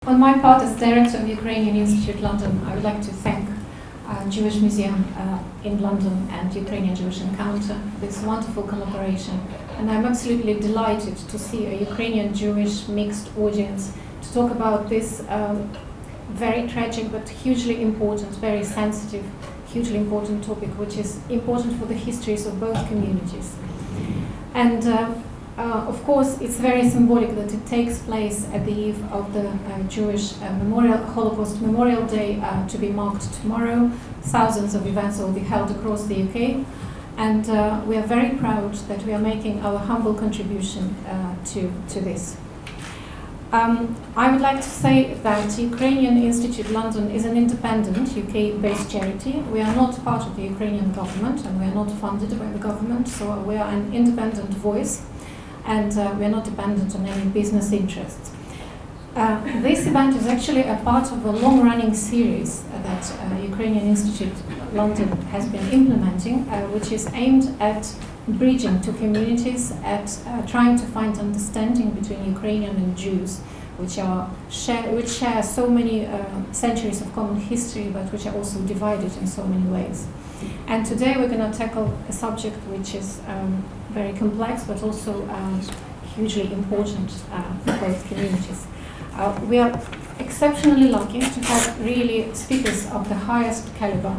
On my part, as Director of Ukrainian Institute London, I would like to thank Jewish Museum in London and Ukrainian-Jewish Encounter for this wonderful collaboration. And I'm absolutely delighted to see a Ukrainian-Jewish mixed audience to talk about this very tragic but hugely important, very sensitive, hugely important topic, which is important for the histories of both communities. And of course, it's very symbolic that it takes place at the eve of the Jewish Holocaust Memorial Day to be marked tomorrow. Thousands of events will be held across the UK, and we are very proud that we are making our humble contribution to this. I would like to say that Ukrainian Institute London is an independent UK-based charity. We are not part of the Ukrainian government, and we are not funded by the government, so we are an independent voice, and we are not dependent on any business interests. This event is actually a part of a long-running series that Ukrainian Institute London has been implementing, which is aimed at bridging two communities, at trying to find understanding between Ukrainian and Jews, which share so many centuries of common history, but which are also divided in so many ways. And today we're going to tackle a subject which is very complex, but also hugely important for both communities. We are exceptionally lucky to have really speakers of the highest caliber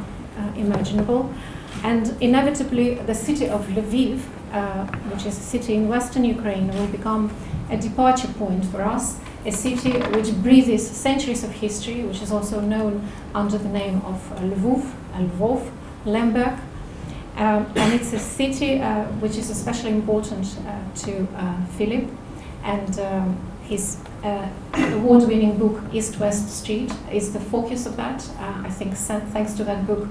imaginable. And inevitably, the city of Lviv, which is a city in western Ukraine, will become a departure point for us, a city which breathes centuries of history, which is also known under the name of Lvov, Lemberg. And it's a city which is especially important to Philippe, and his award-winning book, East-West Street, is the focus of that. I think thanks to that book,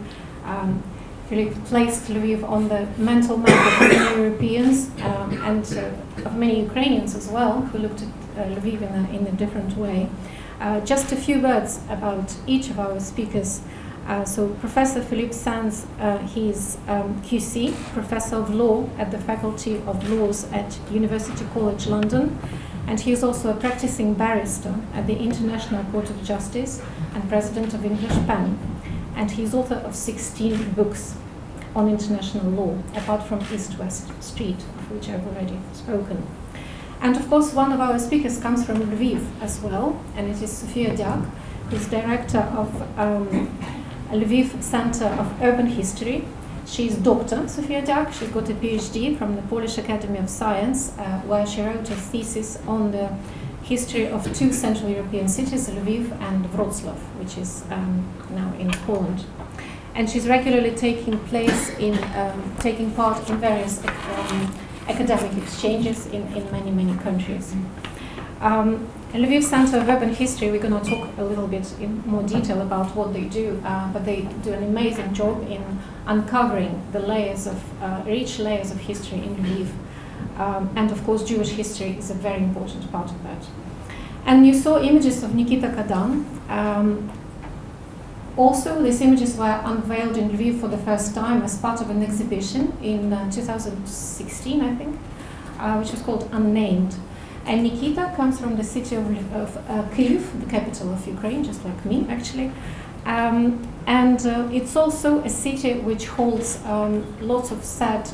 Philippe placed Lviv on the mental map of many Europeans and of many Ukrainians as well, who looked at Lviv in a different way. Just a few words about each of our speakers. So Professor Philippe Sands, he's QC, Professor of Law at the Faculty of Laws at University College London, and he is also a practicing barrister at the International Court of Justice and President of English PEN. And he's author of 16 books on international law, apart from East-West Street, of which I've already spoken. And of course, one of our speakers comes from Lviv as well, and it is Sofiya Dyak, who's director of Lviv Center of Urban History. She's Dr. Sofiya Dyak. She's got a PhD from the Polish Academy of Science, where she wrote a thesis on the history of two Central European cities, Lviv and Wrocław, which is now in Poland. And she's regularly taking part in various academic exchanges in many, many countries. Lviv Center of Urban History, we're going to talk a little bit in more detail about what they do, but they do an amazing job in uncovering the rich layers of history in Lviv. And of course, Jewish history is a very important part of that. And you saw images of Nikita Kadan. Also, these images were unveiled in Lviv for the first time as part of an exhibition in 2016, I think, which was called Unnamed. And Nikita comes from the city of Kyiv, the capital of Ukraine, just like me, actually. And it's also a city which holds lots of sad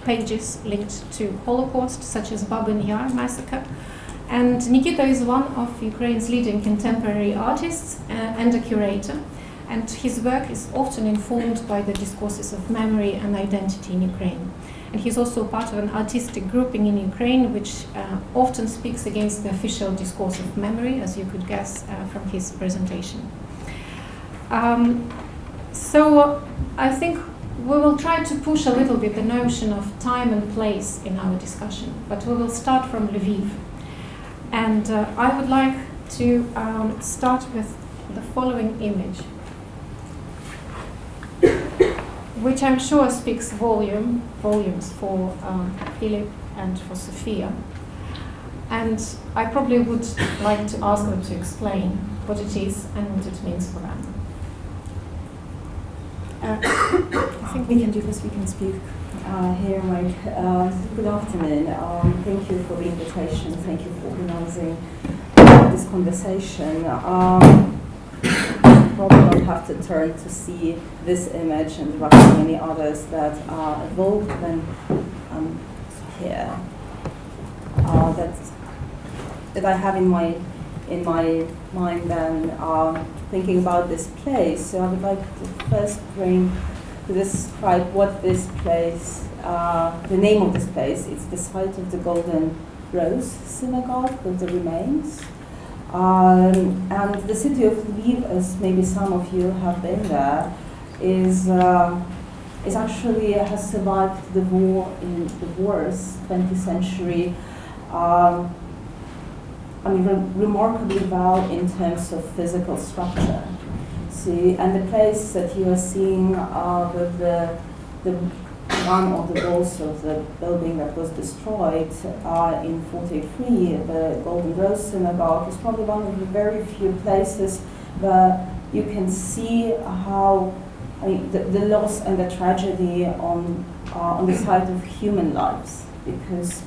pages linked to Holocaust, such as Babyn Yar massacre. And Nikita is one of Ukraine's leading contemporary artists and a curator. And his work is often informed by the discourses of memory and identity in Ukraine. And he's also part of an artistic grouping in Ukraine, which often speaks against the official discourse of memory, as you could guess from his presentation. So I think we will try to push a little bit the notion of time and place in our discussion, but we will start from Lviv. And I would like to start with the following image, which I'm sure speaks volumes for Philippe and for Sofiya. And I probably would like to ask them to explain what it is and what it means for them. I think we can do this, we can speak here, Mike. Good afternoon. Thank you for the invitation. Thank you for organizing this conversation, probably don't have to turn to see this image and rather many others that are evoked when here that I have in my mind then thinking about this place. So I would like to first to describe what this place, the name of this place. It's the site of the Golden Rose Synagogue with the remains. And the city of Lviv, as maybe some of you have been there, is actually has survived the war in the wars, 20th century. Remarkably well in terms of physical structure. See, and the place that you are seeing with the one of the walls of the building that was destroyed in 43, the Golden Rose Synagogue, is probably one of the very few places where you can see how the loss and the tragedy on the side of human lives, because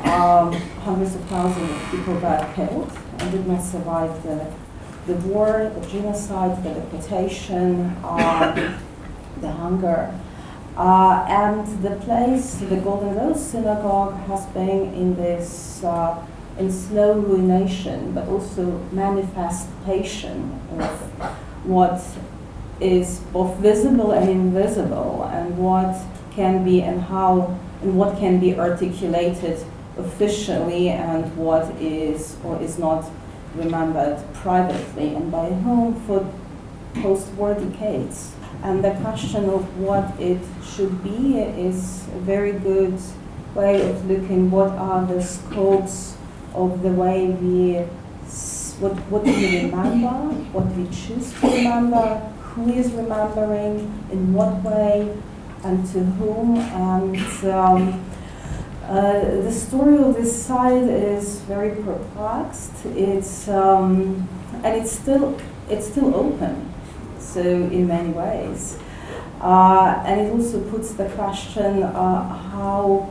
hundreds of thousands of people were killed and did not survive the war, the genocide, the deportation, the hunger. And the place, the Golden Rose Synagogue, has been in this in slow ruination, but also manifestation of what is both visible and invisible, and what can be and how and what can be articulated officially, and what is or is not remembered privately, and by whom for post-war decades. And the question of what it should be is a very good way of looking what are the scopes of the way what we remember, what we choose to remember, who is remembering, in what way, and to whom. And the story of this site is very perplexed. It's and it's still open. So in many ways, and it also puts the question how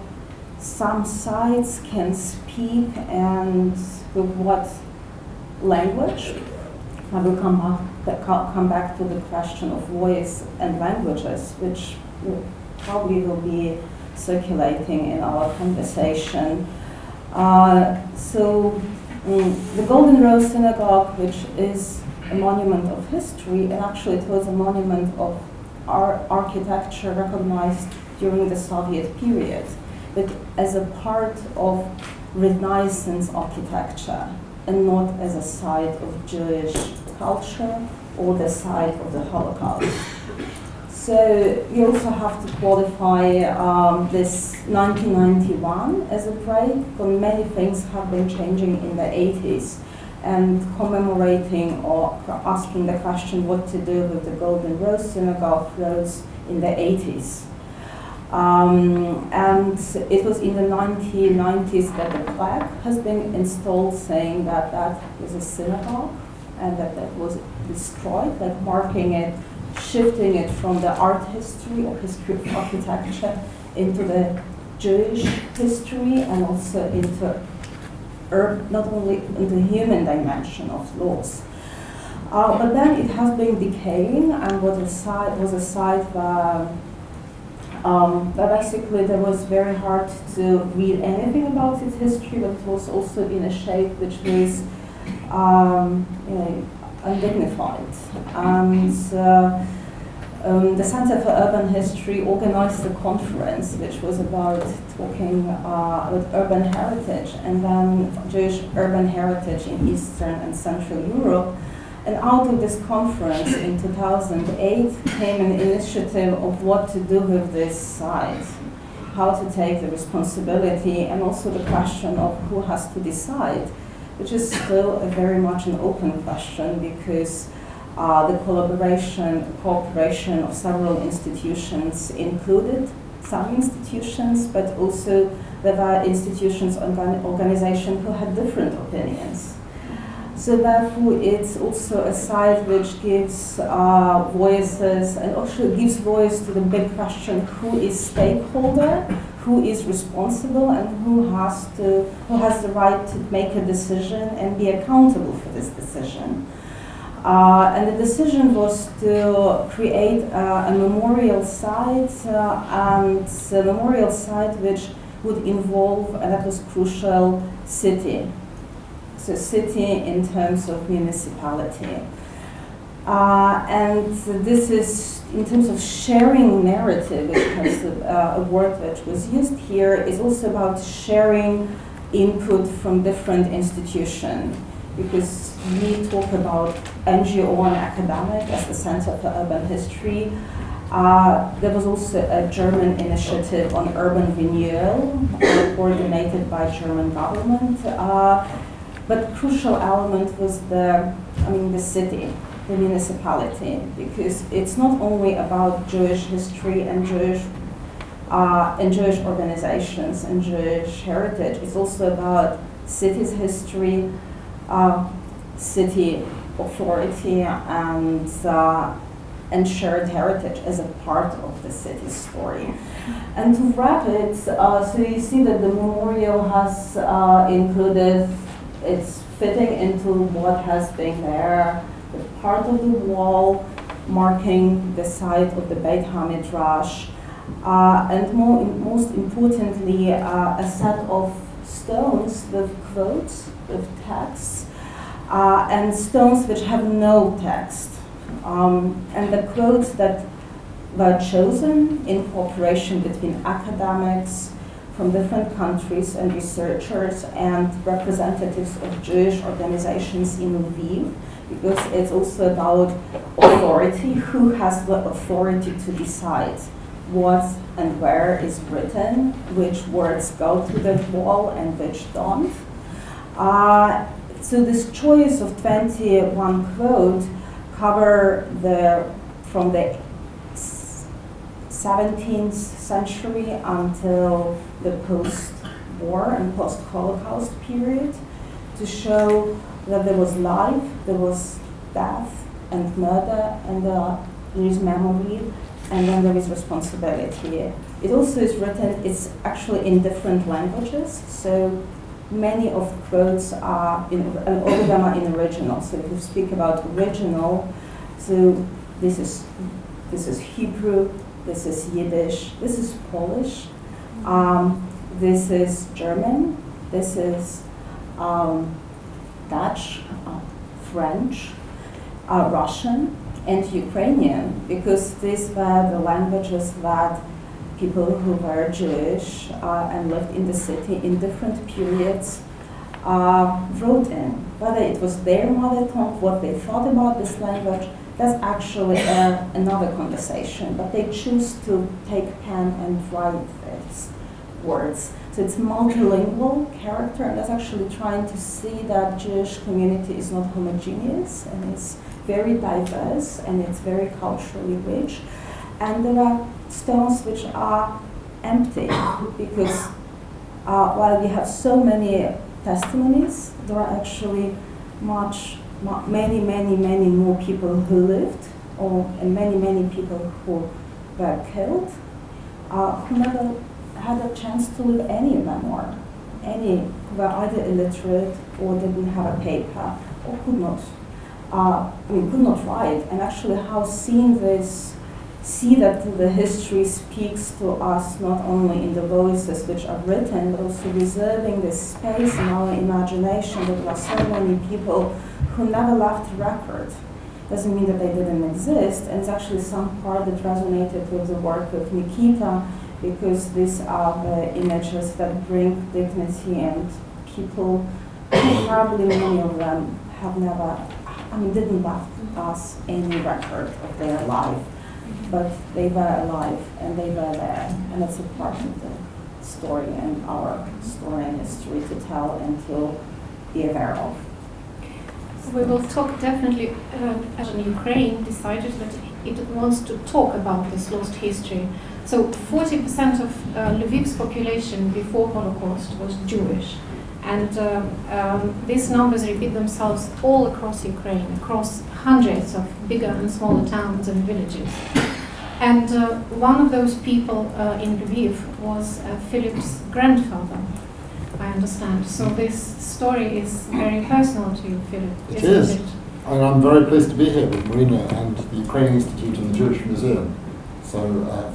some sites can speak and with what language. I will come back to the question of voice and languages, which probably will be circulating in our conversation. The Golden Rose Synagogue, which is a monument of history, and actually it was a monument of architecture recognized during the Soviet period, but as a part of Renaissance architecture, and not as a site of Jewish culture or the site of the Holocaust. So you also have to qualify this 1991 as a break, when many things have been changing in the 80s, and commemorating or asking the question what to do with the Golden Rose Synagogue rose in the 80s. And it was in the 1990s that the plaque has been installed saying that that was a synagogue and that that was destroyed, like marking it, shifting it from the art history or history of architecture into the Jewish history, and also into not only into the human dimension of laws. But then it has been decaying, and was a site where basically there was very hard to read anything about its history, but it was also in a shape which was undignified. And the Center for Urban History organized a conference which was about talking about urban heritage, and then Jewish urban heritage in Eastern and Central Europe. And out of this conference in 2008 came an initiative of what to do with this site, how to take the responsibility, and also the question of who has to decide, which is still very much an open question, because the cooperation of several institutions included some institutions, but also there were institutions and organizations who had different opinions. So therefore, it's also a site which gives voices, and also gives voice to the big question: who is stakeholder, who is responsible and who has the right to make a decision and be accountable for this decision. And the decision was to create a memorial site, and a memorial site which would involve, and that was crucial, city. So city in terms of municipality. And this is, in terms of sharing narrative, which is a word which was used here, is also about sharing input from different institutions. Because we talk about NGO and academic as the Center for Urban History. There was also a German initiative on urban renewal, coordinated by German government. But crucial element was the city, the municipality, because it's not only about Jewish history and Jewish organizations and Jewish heritage. It's also about city's history, city authority, and shared heritage as a part of the city's story. And to wrap it, so you see that the memorial has included, it's fitting into what has been there, the part of the wall marking the site of the Beit HaMidrash, and most importantly, a set of stones with quotes, with texts, and stones which have no text. And the quotes that were chosen in cooperation between academics from different countries and researchers and representatives of Jewish organizations in Lviv, because it's also about authority, who has the authority to decide what and where is written, which words go to the wall and which don't. So this choice of 21 quotes cover from the 17th century until the post-war and post-Holocaust period, to show that there was life, there was death and murder, and there is memory, and then there is responsibility. It also is written, it's actually in different languages, so many of the quotes are, all of them are in original. So if you speak about original, so this is Hebrew, this is Yiddish, this is Polish, this is German, this is Dutch, French, Russian, and Ukrainian, because these were the languages that people who were Jewish and lived in the city in different periods wrote in. Whether it was their mother tongue, what they thought about this language, that's actually another conversation. But they choose to take pen and write these words. So it's multilingual character, and that's actually trying to see that Jewish community is not homogeneous, and it's very diverse, and it's very culturally rich. And there are stones which are empty, because while we have so many testimonies, there are actually many more people who lived, and many people who were killed, who never had a chance to live any memoir, who were either illiterate or didn't have a paper, or could not write. And actually how see that the history speaks to us not only in the voices which are written, but also reserving this space in our imagination that there are so many people who never left a record. Doesn't mean that they didn't exist, and it's actually some part that resonated with the work of Nikita, because these are the images that bring dignity, and people, probably many of them have never, didn't left us any record of their life. But they were alive, and they were there, and it's a part of the story and our story and history to tell and to be aware of. We will talk definitely, as Ukraine decided that it wants to talk about this lost history. So 40% of Lviv's population before Holocaust was Jewish, and these numbers repeat themselves all across Ukraine, across hundreds of bigger and smaller towns and villages. And one of those people in Lviv was Philippe's grandfather, I understand. So this story is very personal to you, Philippe. It is. And I'm very pleased to be here with Marina and the Ukrainian Institute and the Jewish Museum. So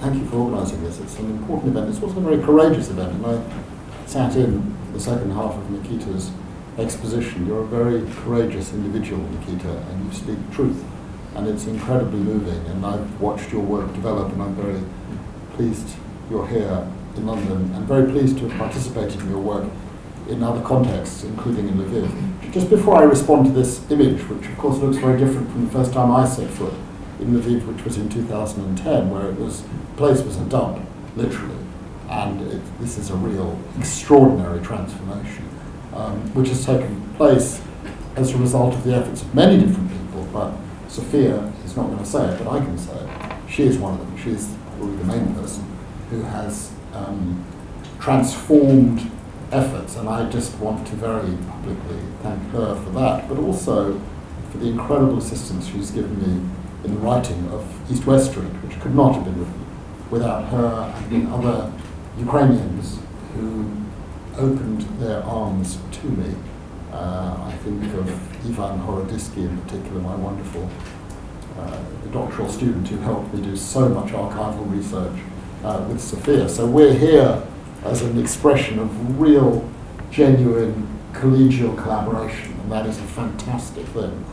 thank you for organising this. It's an important event. It's also a very courageous event. And I sat in the second half of Nikita's exposition. You're a very courageous individual, Nikita, and you speak truth. And it's incredibly moving. And I've watched your work develop, and I'm very pleased you're here in London, and very pleased to have participated in your work in other contexts, including in Lviv. Just before I respond to this image, which of course looks very different from the first time I set foot in Lviv, which was in 2010, where the place was a dump, literally. And this is a real extraordinary transformation, which has taken place as a result of the efforts of many different people, but Sofiya is not going to say it, but I can say it. She is one of them. She is probably the main person who has transformed efforts, and I just want to very publicly thank her for that, but also for the incredible assistance she's given me in the writing of East-West Street, which could not have been written without her and the other Ukrainians who opened their arms to me. I think of Ivan Horodisky in particular, my wonderful doctoral student who helped me do so much archival research with Sofiya. So we're here as an expression of real, genuine, collegial collaboration, and that is a fantastic thing.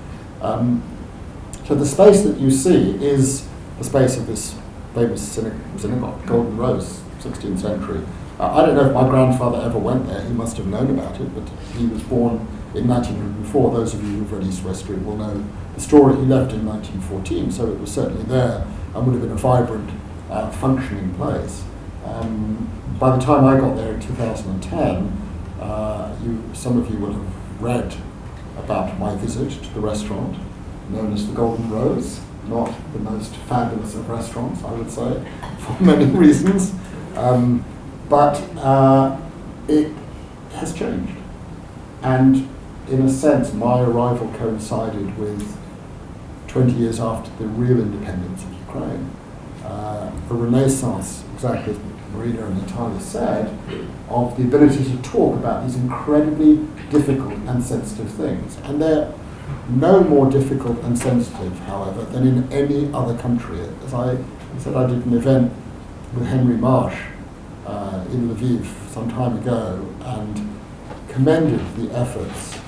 So the space that you see is the space of this famous synagogue, Golden Rose, 16th century. I don't know if my grandfather ever went there. He must have known about it, but he was born in 1904. Those of you who've read East-West Street will know the story. He left in 1914, so it was certainly there and would have been a vibrant, functioning place. By the time I got there in 2010, some of you will have read about my visit to the restaurant, known as the Golden Rose. Not the most fabulous of restaurants, I would say, for many reasons. But it has changed. And in a sense, my arrival coincided with 20 years after the real independence of Ukraine. A renaissance, exactly as Marina and Natalia said, of the ability to talk about these incredibly difficult and sensitive things. And they're no more difficult and sensitive, however, than in any other country. As I said, I did an event with Henry Marsh in Lviv some time ago and commended the efforts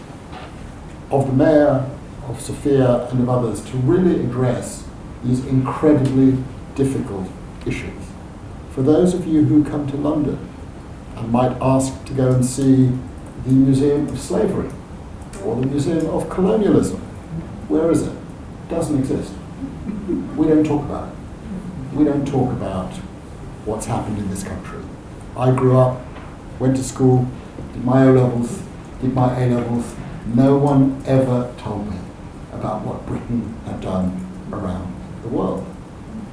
of the mayor, of Sofiya and of others to really address these incredibly difficult issues. For those of you who come to London and might ask to go and see the Museum of Slavery or the Museum of Colonialism, where is it? It doesn't exist. We don't talk about it. We don't talk about what's happened in this country. I grew up, went to school, did my O-levels, did my A-levels. No one ever told me about what Britain had done around the world.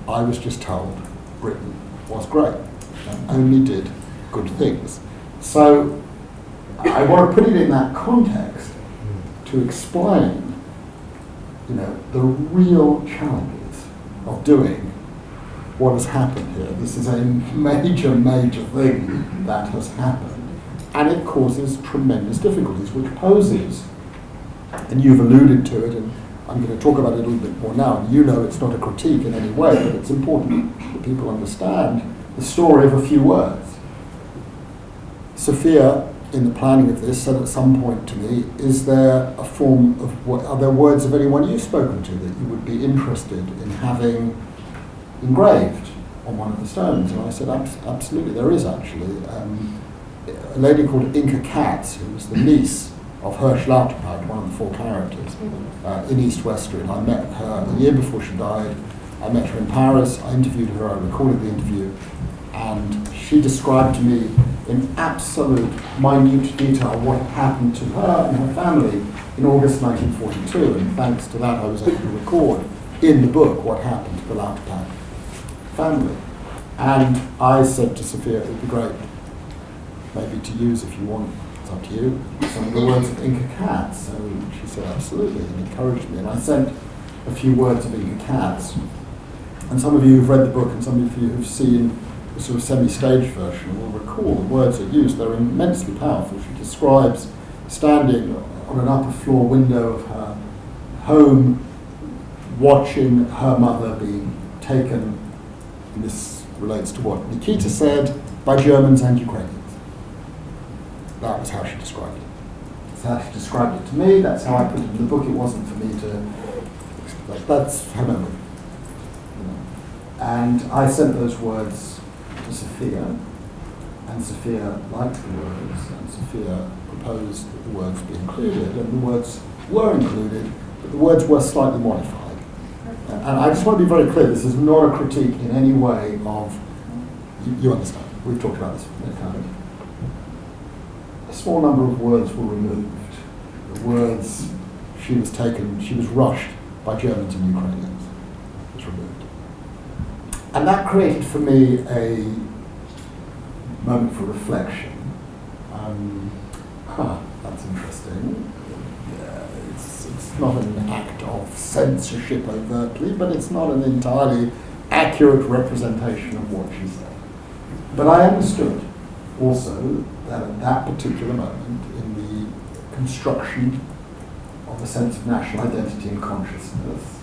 I was just told Britain was great and only did good things. So I want to put it in that context to explain, the real challenges of doing what has happened here. This is a major, major thing that has happened, and it causes tremendous difficulties, which poses, and you've alluded to it, and I'm going to talk about it a little bit more now, and it's not a critique in any way, but it's important that people understand the story of a few words. Sofiya, in the planning of this, said at some point to me, is there a form of, are there words of anyone you've spoken to that you would be interested in having engraved on one of the stones? And I said, absolutely, there is actually. A lady called Inka Katz, who was the niece of Hirsch Lauterpacht, one of the four characters, in East-West Street. I met her a year before she died. I met her in Paris. I interviewed her. I recorded the interview. And she described to me in absolute minute detail what happened to her and her family in August 1942. And thanks to that, I was able to record in the book what happened to the Lauterpacht family. And I said to Sofiya, it would be great maybe to use, if you want, it's up to you, some of the words of Inka Katz. So she said, absolutely, and encouraged me. And I sent a few words of Inka Katz. And some of you who've read the book and some of you who've seen the sort of semi-staged version will recall the words are used. They're immensely powerful. She describes standing on an upper floor window of her home, watching her mother being taken, and this relates to what Nikita said, by Germans and Ukrainians. That was how she described it. That's how she described it to me, that's how I put it in the book. It wasn't for me to, that's her memory. And I sent those words to Sofiya, and Sofiya liked the words, and Sofiya proposed that the words be included, and the words were included, but the words were slightly modified. And I just want to be very clear, this is not a critique in any way of, you understand, we've talked about this many times. A small number of words were removed. The words, she was rushed by Germans and Ukrainians, was removed. And that created for me a moment for reflection. That's interesting. It's not an act of censorship overtly, but it's not an entirely accurate representation of what she said. But I understood also that at that particular moment in the construction of a sense of national identity and consciousness,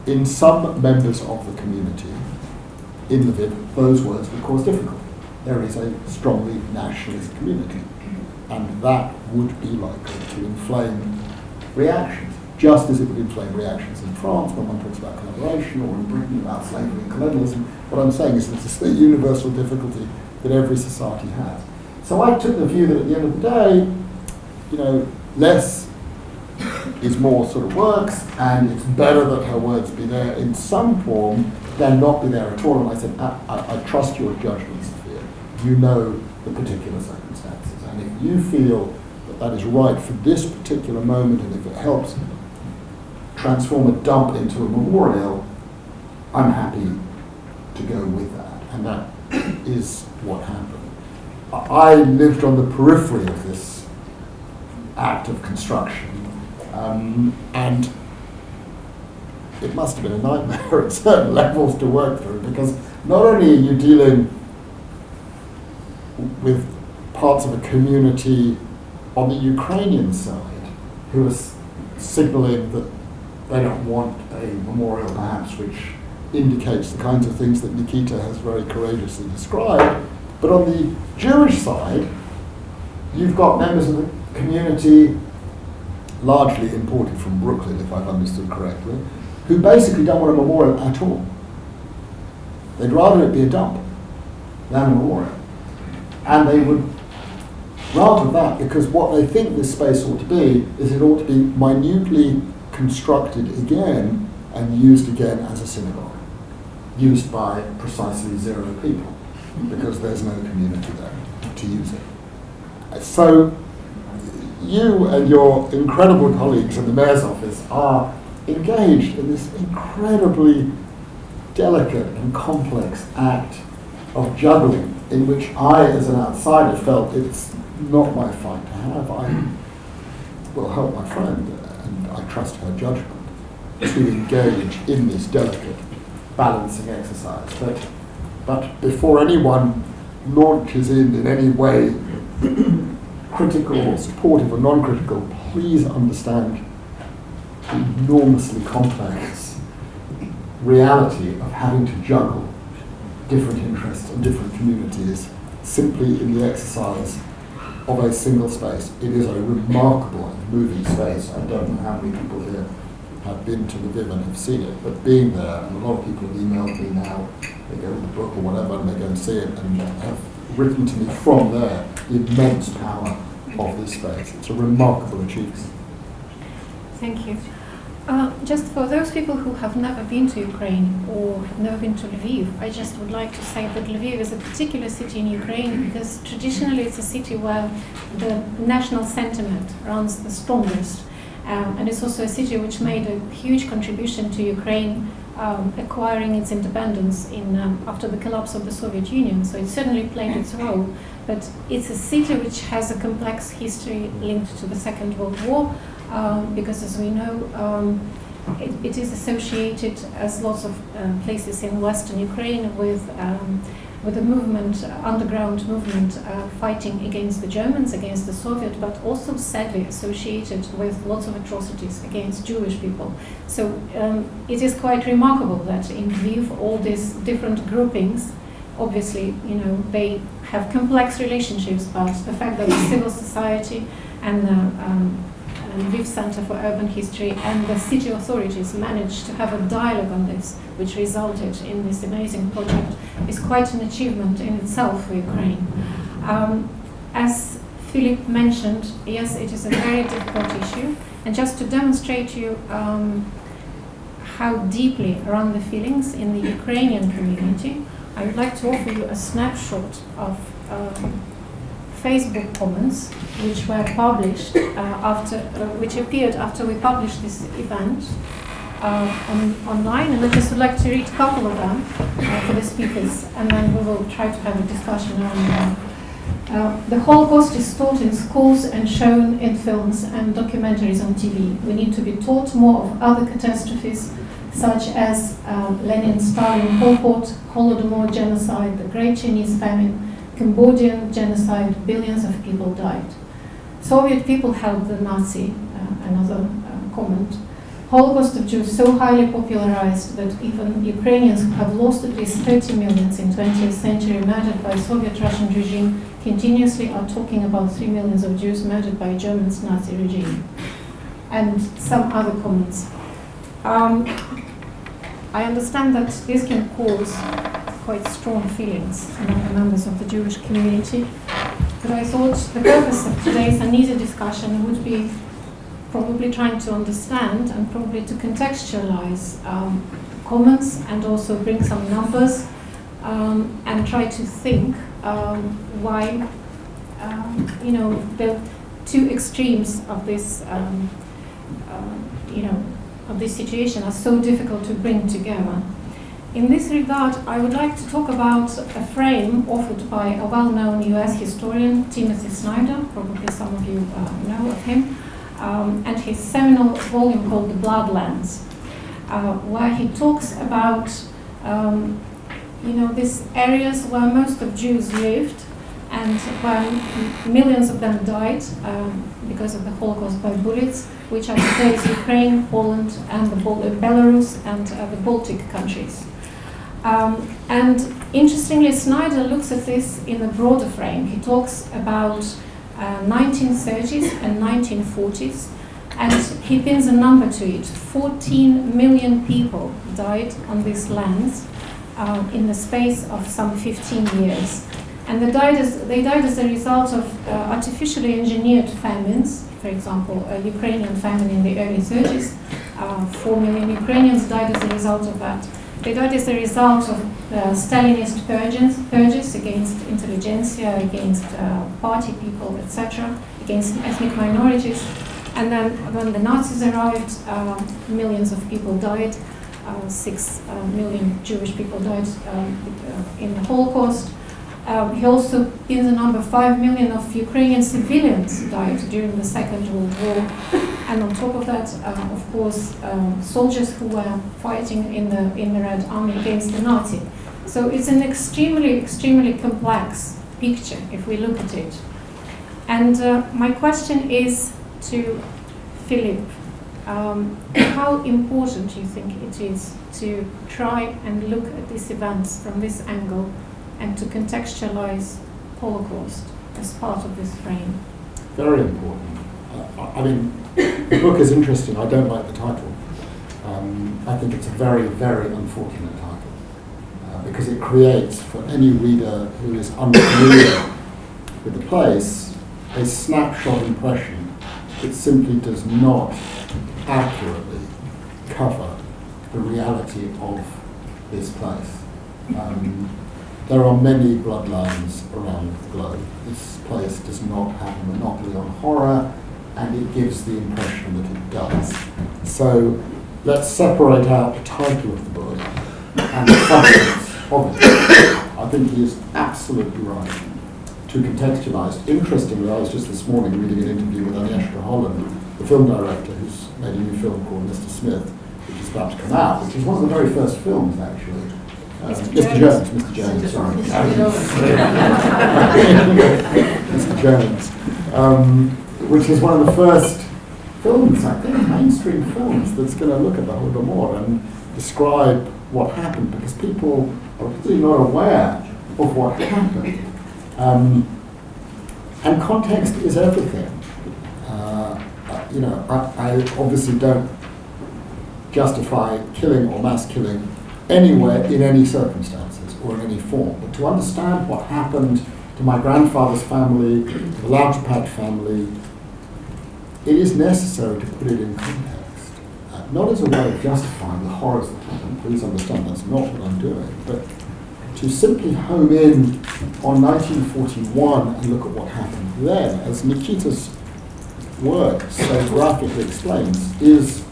in some members of the community in Lviv, those words would cause difficulty. There is a strongly nationalist community, and that would be likely to inflame reactions, just as it would inflame reactions in France when one talks about collaboration, or in Britain about slavery and colonialism. What I'm saying is that it's a universal difficulty that every society has. So I took the view that at the end of the day, less is more sort of works, and it's better that her words be there in some form than not be there at all. And I said, I trust your judgment, Sofiya. You know the particular circumstances, and if you feel that that is right for this particular moment, and if it helps transform a dump into a memorial, I'm happy to go with that. And that is what happened. I lived on the periphery of this act of construction, and it must have been a nightmare at certain levels to work through, because not only are you dealing with parts of a community on the Ukrainian side who are signalling that they don't want a memorial perhaps which indicates the kinds of things that Nikita has very courageously described, but on the Jewish side you've got members of the community, largely imported from Brooklyn if I've understood correctly, who basically don't want a memorial at all. They'd rather it be a dump than a memorial. And they would rather that, because what they think this space ought to be is it ought to be minutely constructed again and used again as a synagogue, used by precisely 0 people, because there's no community there to use it. So you and your incredible colleagues in the mayor's office are engaged in this incredibly delicate and complex act of juggling, in which I, as an outsider, felt it's not my fight to have. I will help my friend, and I trust her judgment, to engage in this delicate balancing exercise. But before anyone launches in any way, critical or supportive or non-critical, please understand the enormously complex reality of having to juggle different interests and different communities simply in the exercise of a single space. It is a remarkable and moving space. I don't know how many people here have been to Lviv and have seen it, but being there, and a lot of people have emailed me now, they go to the book or whatever and they go and see it, and have written to me from there the immense power of this space. It's a remarkable achievement. Thank you. Just for those people who have never been to Ukraine or have never been to Lviv, I just would like to say that Lviv is a particular city in Ukraine because traditionally it's a city where the national sentiment runs the strongest. And it's also a city which made a huge contribution to Ukraine acquiring its independence after the collapse of the Soviet Union. So it certainly played its role. But it's a city which has a complex history linked to the Second World War, because as we know, it is associated, as lots of places in Western Ukraine, with a movement, underground movement, fighting against the Germans, against the Soviet, but also sadly associated with lots of atrocities against Jewish people. So it is quite remarkable that in Lviv, all these different groupings, obviously, they have complex relationships, but the fact that the civil society and the Lviv Center for Urban History and the city authorities managed to have a dialogue on this, which resulted in this amazing project, is quite an achievement in itself for Ukraine. As Philippe mentioned, yes, it is a very difficult issue, and just to demonstrate to you how deeply run the feelings in the Ukrainian community, I would like to offer you a snapshot of Facebook comments which were published which appeared after we published this event online, and I just would like to read a couple of them for the speakers, and then we will try to have a discussion around them. The Holocaust is taught in schools and shown in films and documentaries on TV. We need to be taught more of other catastrophes, such as Lenin's Stalin Pol Pot, Holodomor genocide, the Great Chinese Famine, Cambodian genocide, billions of people died. Soviet people helped the Nazi, another comment. Holocaust of Jews so highly popularized that even Ukrainians who have lost at least 30 million in 20th century murdered by Soviet-Russian regime continuously are talking about 3 million of Jews murdered by German's Nazi regime. And some other comments. I understand that this can cause quite strong feelings among the members of the Jewish community, but I thought the purpose of today's uneasy discussion would be probably trying to understand and probably to contextualize comments and also bring some numbers and try to think why the two extremes of this of this situation are so difficult to bring together. In this regard, I would like to talk about a frame offered by a well-known US historian, Timothy Snyder. Probably some of you know of him, and his seminal volume called The Bloodlands, where he talks about these areas where most of Jews lived and where millions of them died because of the Holocaust by bullets, which are today's Ukraine, Poland, and Belarus, and the Baltic countries. And interestingly, Snyder looks at this in a broader frame. He talks about 1930s and 1940s, and he pins a number to it. 14 million people died on these lands in the space of some 15 years. And they died as a result of artificially engineered famines. For example, a Ukrainian famine in the early 30s. 4 million Ukrainians died as a result of that. They died as a result of Stalinist purges against intelligentsia, against party people, etc., against ethnic minorities. And then when the Nazis arrived, millions of people died. 6 million Jewish people died in the Holocaust. He also pins the number 5 million of Ukrainian civilians died during the Second World War. And on top of that, of course, soldiers who were fighting in the Red Army against the Nazi. So it's an extremely, extremely complex picture if we look at it. And my question is to Philippe. How important do you think it is to try and look at these events from this angle and to contextualize Holocaust as part of this frame? Very important. I mean, the book is interesting. I don't like the title. I think it's a very, very unfortunate title because it creates, for any reader who is unfamiliar with the place, a snapshot impression that simply does not accurately cover the reality of this place. There are many bloodlines around the globe. This place does not have a monopoly on horror, and it gives the impression that it does. So let's separate out the title of the book and the substance of it. I think he is absolutely right to contextualize. Interestingly, I was just this morning reading an interview with Agnieszka Holland, the film director who's made a new film called Mr. Smith, about to come out, which is one of the very first films, actually. Mr. Mr. Jones, sorry. Mr. Jones. Which is one of the first films, I think, mainstream films, that's going to look at the Holodomor and describe what happened, because people are really not aware of what happened. And context is everything. I obviously don't justify killing or mass killing anywhere in any circumstances or in any form, but to understand what happened to my grandfather's family, to the Lauterpacht family, it is necessary to put it in context, not as a way of justifying the horrors that happened. Please understand that's not what I'm doing, but to simply home in on 1941 and look at what happened then, as Nikita's work so graphically explains, is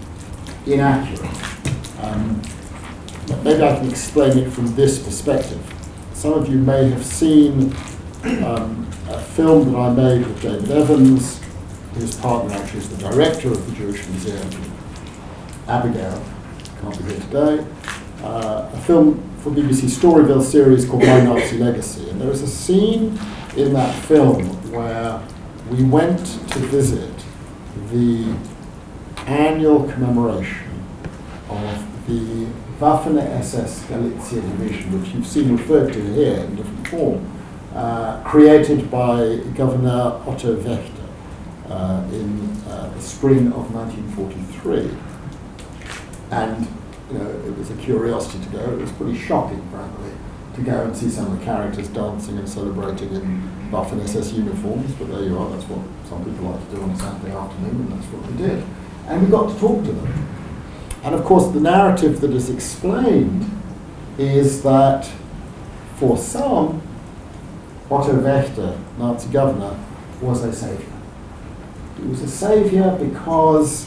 inaccurate. Maybe I can explain it from this perspective. Some of you may have seen a film that I made with David Evans. His partner actually is the director of the Jewish Museum, Abigail, can't be here today. A film for BBC Storyville series called My Nazi Legacy. And there is a scene in that film where we went to visit the annual commemoration of the Waffen-SS Galicia division, which you've seen referred to here in different form, created by Governor Otto Wächter in the spring of 1943. And it was a curiosity to go. It was pretty shocking, frankly, to go and see some of the characters dancing and celebrating in Waffen-SS uniforms, but there you are, that's what some people like to do on a Saturday afternoon, and that's what we did. And we got to talk to them. And of course, the narrative that is explained is that for some, Otto Wächter, Nazi governor, was a savior. He was a savior because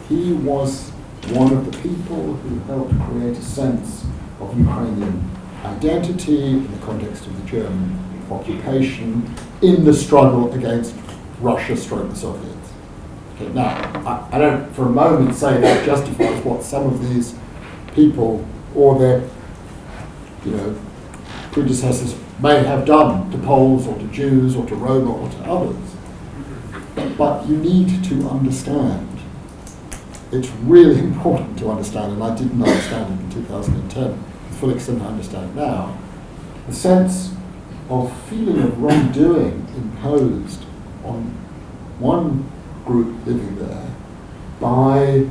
he was one of the people who helped create a sense of Ukrainian identity in the context of the German occupation in the struggle against Russia stroke the Soviets. Okay, now, I don't for a moment say that justifies what some of these people or their predecessors may have done to Poles or to Jews or to Roma or to others. But you need to understand. It's really important to understand, and I didn't understand it in 2010, to the full extent I understand it now, the sense of feeling of wrongdoing imposed on one group living there by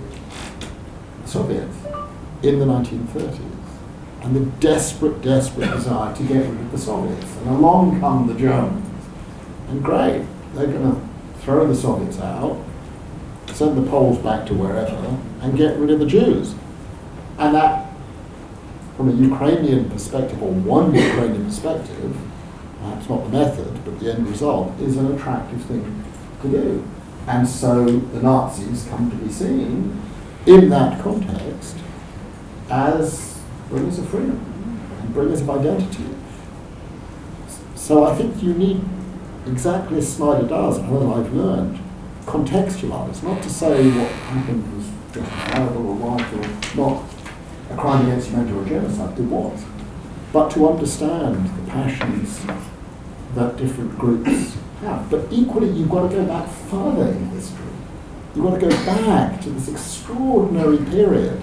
the Soviets in the 1930s, and the desperate desire to get rid of the Soviets. And along come the Germans, and great, they're going to throw the Soviets out, send the Poles back to wherever, and get rid of the Jews. And that, from a Ukrainian perspective, or one Ukrainian perspective, perhaps not the method, but the end result, is an attractive thing to do. And so the Nazis come to be seen, in that context, as bringers of freedom and bringers of identity. So I think you need, exactly as Snyder does, and I've learned, contextualize, not to say what happened was justifiable or right or not a crime against humanity or genocide, it was, but to understand the passions that different groups have. But equally, you've got to go back further in history. You've got to go back to this extraordinary period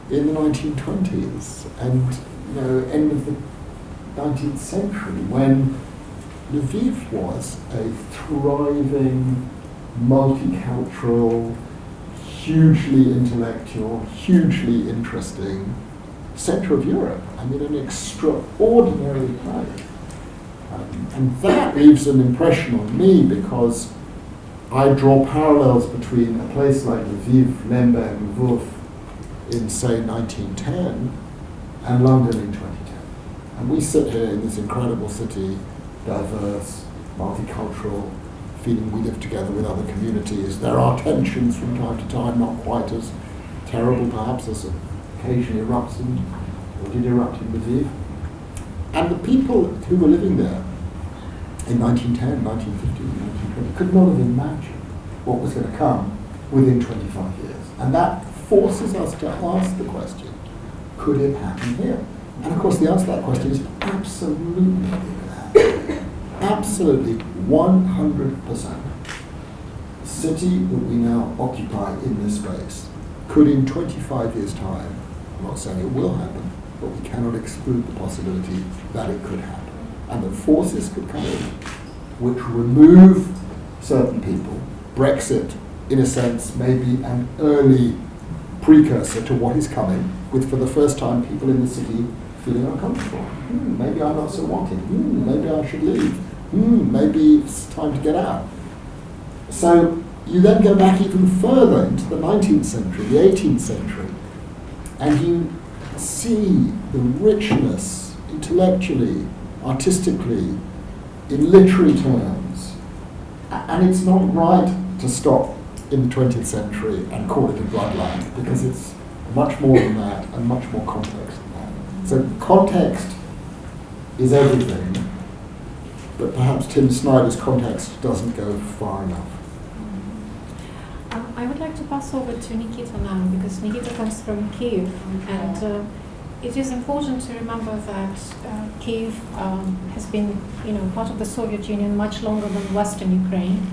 in the 1920s and end of the 19th century, when Lviv was a thriving, multicultural, hugely intellectual, hugely interesting centre of Europe. I mean, an extraordinary place. And that leaves an impression on me because I draw parallels between a place like Lviv, Lemberg, and Lvov in, say, 1910 and London in 2010. And we sit here in this incredible city, diverse, multicultural, feeling we live together with other communities. There are tensions from time to time, not quite as terrible perhaps as occasionally erupted or did erupt in Lviv. And the people who were living there in 1910, 1915, 1920 could not have imagined what was going to come within 25 years. And that forces us to ask the question, could it happen here? And of course the answer to that question is absolutely it could happen. Absolutely, 100%. The city that we now occupy in this space could in 25 years' time, I'm not saying it will happen, but we cannot exclude the possibility that it could happen. And that forces could come in which remove certain people. Brexit, in a sense, may be an early precursor to what is coming, with for the first time people in the city feeling uncomfortable. Maybe I'm not so wanted. Maybe I should leave. Maybe it's time to get out. So you then go back even further into the 19th century, the 18th century, and you see the richness intellectually, artistically, in literary terms. And it's not right to stop in the 20th century and call it a bloodline, because it's much more than that and much more complex than that. So context is everything, but perhaps Tim Snyder's context doesn't go far enough. I would like to pass over to Nikita now, because Nikita comes from Kyiv, and it is important to remember that Kyiv has been, part of the Soviet Union much longer than Western Ukraine.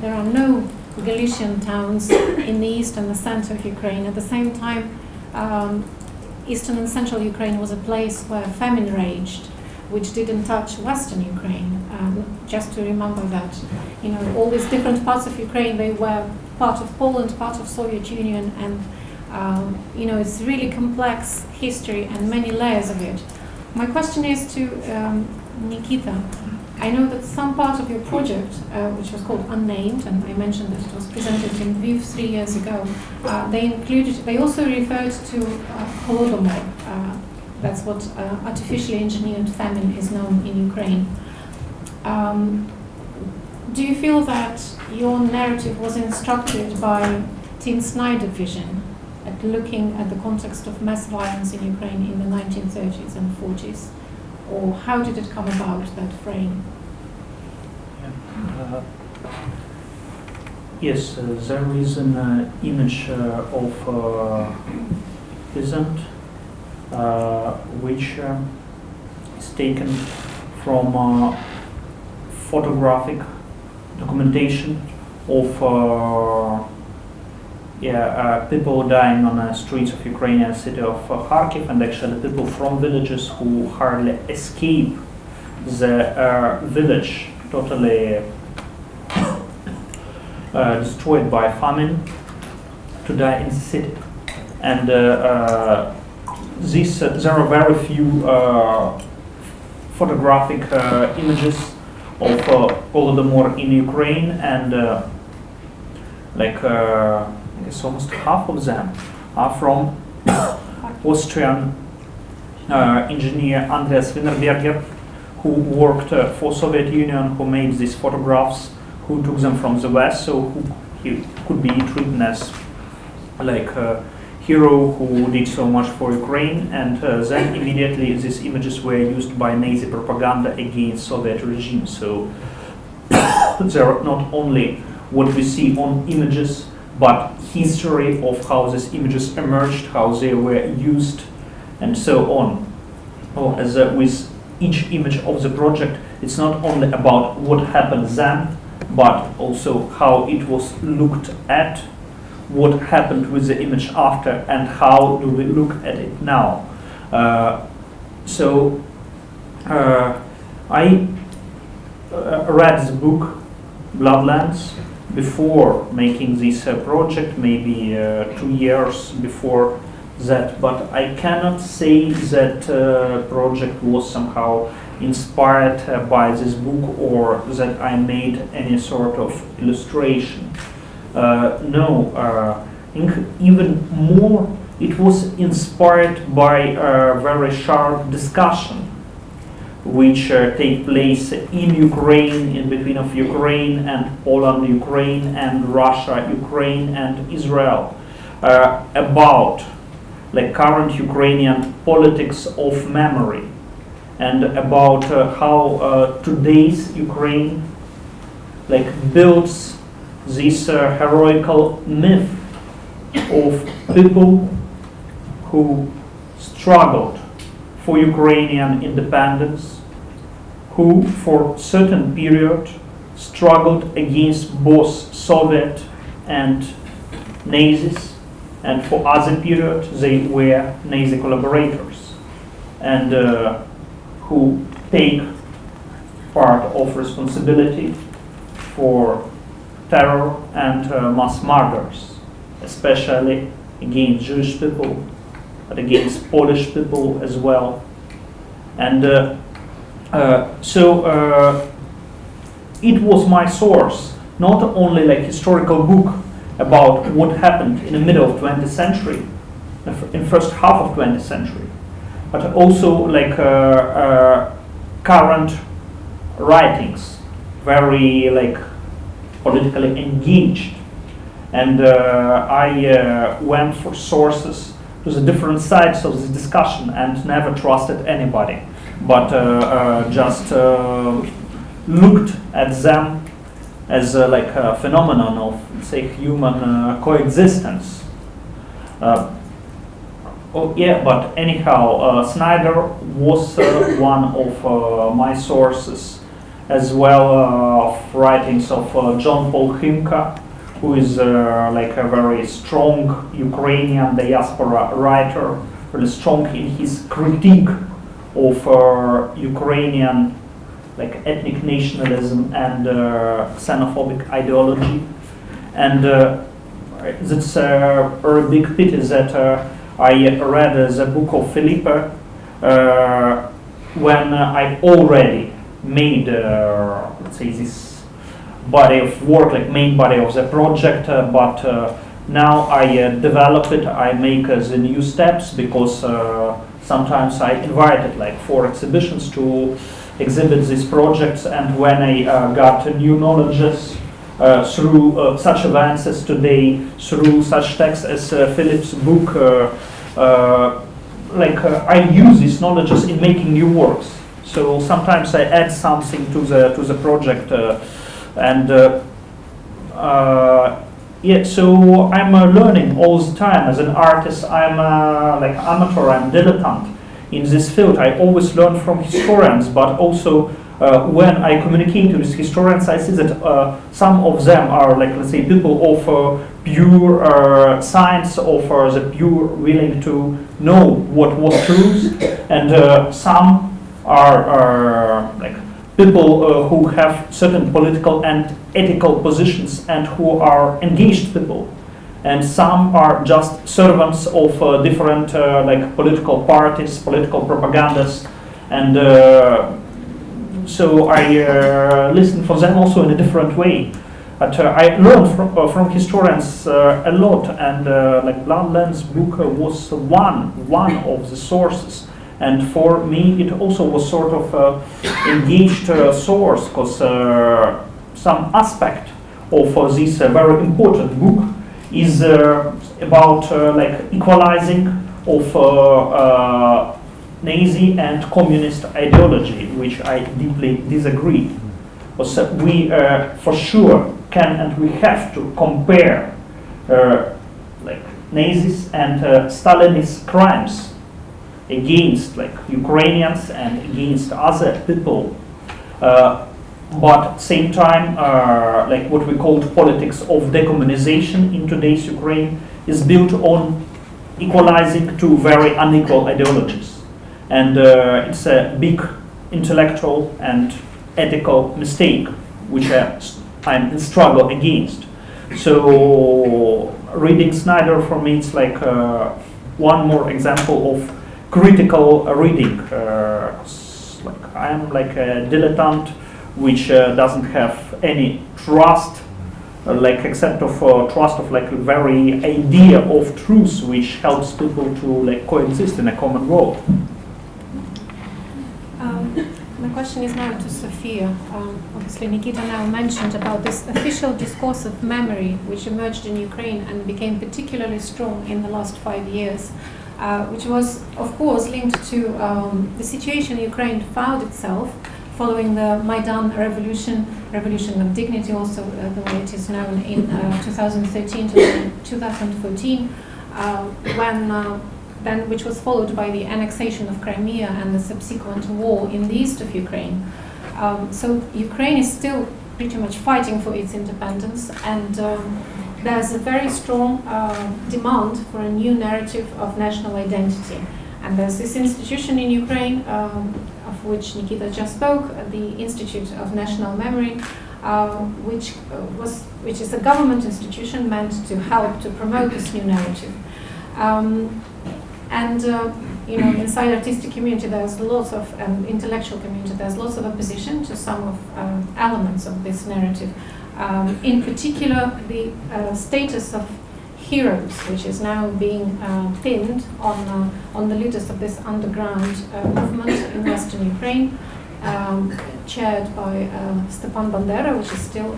There are no Galician towns in the east and the center of Ukraine. At the same time, eastern and central Ukraine was a place where famine raged, which didn't touch Western Ukraine. Just to remember that, all these different parts of Ukraine, they were part of Poland, part of Soviet Union, and it's really complex history and many layers of it. My question is to Nikita. I know that some part of your project, which was called Unnamed, and I mentioned that it was presented in Lviv 3 years ago, they also referred to Holodomor. That's what artificially engineered famine is known in Ukraine. Do you feel that your narrative was instructed by Tim Snyder vision at looking at the context of mass violence in Ukraine in the 1930s and 40s? Or how did it come about, that frame? Yes, there is an image of peasant which is taken from photographic documentation of people dying on the streets of Ukrainian city of Kharkiv, and actually people from villages who hardly escape the village totally destroyed by famine to die in the city. And there are very few photographic images of Holodomor in Ukraine, and it's almost half of them are from Austrian engineer Andreas Wienerberger, who worked for Soviet Union, who made these photographs, who took them from the West, so he could be treated as a hero who did so much for Ukraine, and then immediately these images were used by Nazi propaganda against Soviet regime. So there are not only what we see on images, but history of how these images emerged, how they were used, and so on. With each image of the project, it's not only about what happened then, but also how it was looked at, what happened with the image after, and how do we look at it now. I read the book Bloodlands before making this project, maybe 2 years before that, but I cannot say that project was somehow inspired by this book, or that I made any sort of illustration. No, I think even more it was inspired by a very sharp discussion which take place in Ukraine, in between of Ukraine and Poland, Ukraine and Russia, Ukraine and Israel, about current Ukrainian politics of memory, and about how today's Ukraine builds this heroical myth of people who struggled for Ukrainian independence, who for certain period struggled against both Soviet and Nazis, and for other period they were Nazi collaborators, and who take part of responsibility for terror and mass murders, especially against Jewish people, but against Polish people as well. And so it was my source, not only like historical book about what happened in the middle of 20th century, in first half of 20th century, but also like current writings, very like politically engaged. And I went for sources to the different sides of the discussion and never trusted anybody, but just looked at them as like a phenomenon of, say, human coexistence. Oh yeah, but anyhow, Snyder was one of my sources, as well of writings of John Paul Himka, who is like a very strong Ukrainian diaspora writer, really strong in his critique of Ukrainian like ethnic nationalism and xenophobic ideology. And it's a very big pity that I read the book of Philippe when I already made, let's say, this body of work, like main body of the project, but now I develop it, I make the new steps, because sometimes I invited like 4 exhibitions to exhibit these projects, and when I got new knowledges through such events as today, through such texts as Philippe's book, I use these knowledges in making new works. So sometimes I add something to the project, yeah. So I'm learning all the time as an artist. I'm like amateur. I'm dilettante in this field. I always learn from historians, but also when I communicate with historians, I see that some of them are, like, let's say, people of pure science, of the pure willing to know what was truth, and some are like people who have certain political and ethical positions and who are engaged people, and some are just servants of different like political parties, political propagandas, and so I listen for them also in a different way. But I learned from historians a lot, and like Blandland's book was one of the sources. And for me, it also was sort of engaged source, because some aspect of this very important book is about like equalizing of Nazi and communist ideology, which I deeply disagree. Because we for sure can and we have to compare like Nazis and Stalinist crimes against like Ukrainians and against other people, but same time like what we call politics of decommunization in today's Ukraine is built on equalizing two very unequal ideologies, and it's a big intellectual and ethical mistake which I'm in struggle against. So reading Snyder for me, it's like one more example of critical reading. Like I'm like a dilettante which doesn't have any trust, like except of trust of like a very idea of truth which helps people to like coexist in a common world. My question is now to Sofiya. Obviously, Nikita now mentioned about this official discourse of memory which emerged in Ukraine and became particularly strong in the last 5 years. Which was, of course, linked to the situation Ukraine found itself following the Maidan revolution of dignity, also the way it is known, in 2013 to 2014, which was followed by the annexation of Crimea and the subsequent war in the east of Ukraine. So Ukraine is still pretty much fighting for its independence, and there's a very strong demand for a new narrative of national identity. And there's this institution in Ukraine, of which Nikita just spoke, the Institute of National Memory, which is a government institution meant to help to promote this new narrative. Inside artistic community, there's lots of intellectual community. There's lots of opposition to some of elements of this narrative. In particular, the status of heroes, which is now being pinned on the leaders of this underground movement in Western Ukraine, chaired by Stepan Bandera, which is still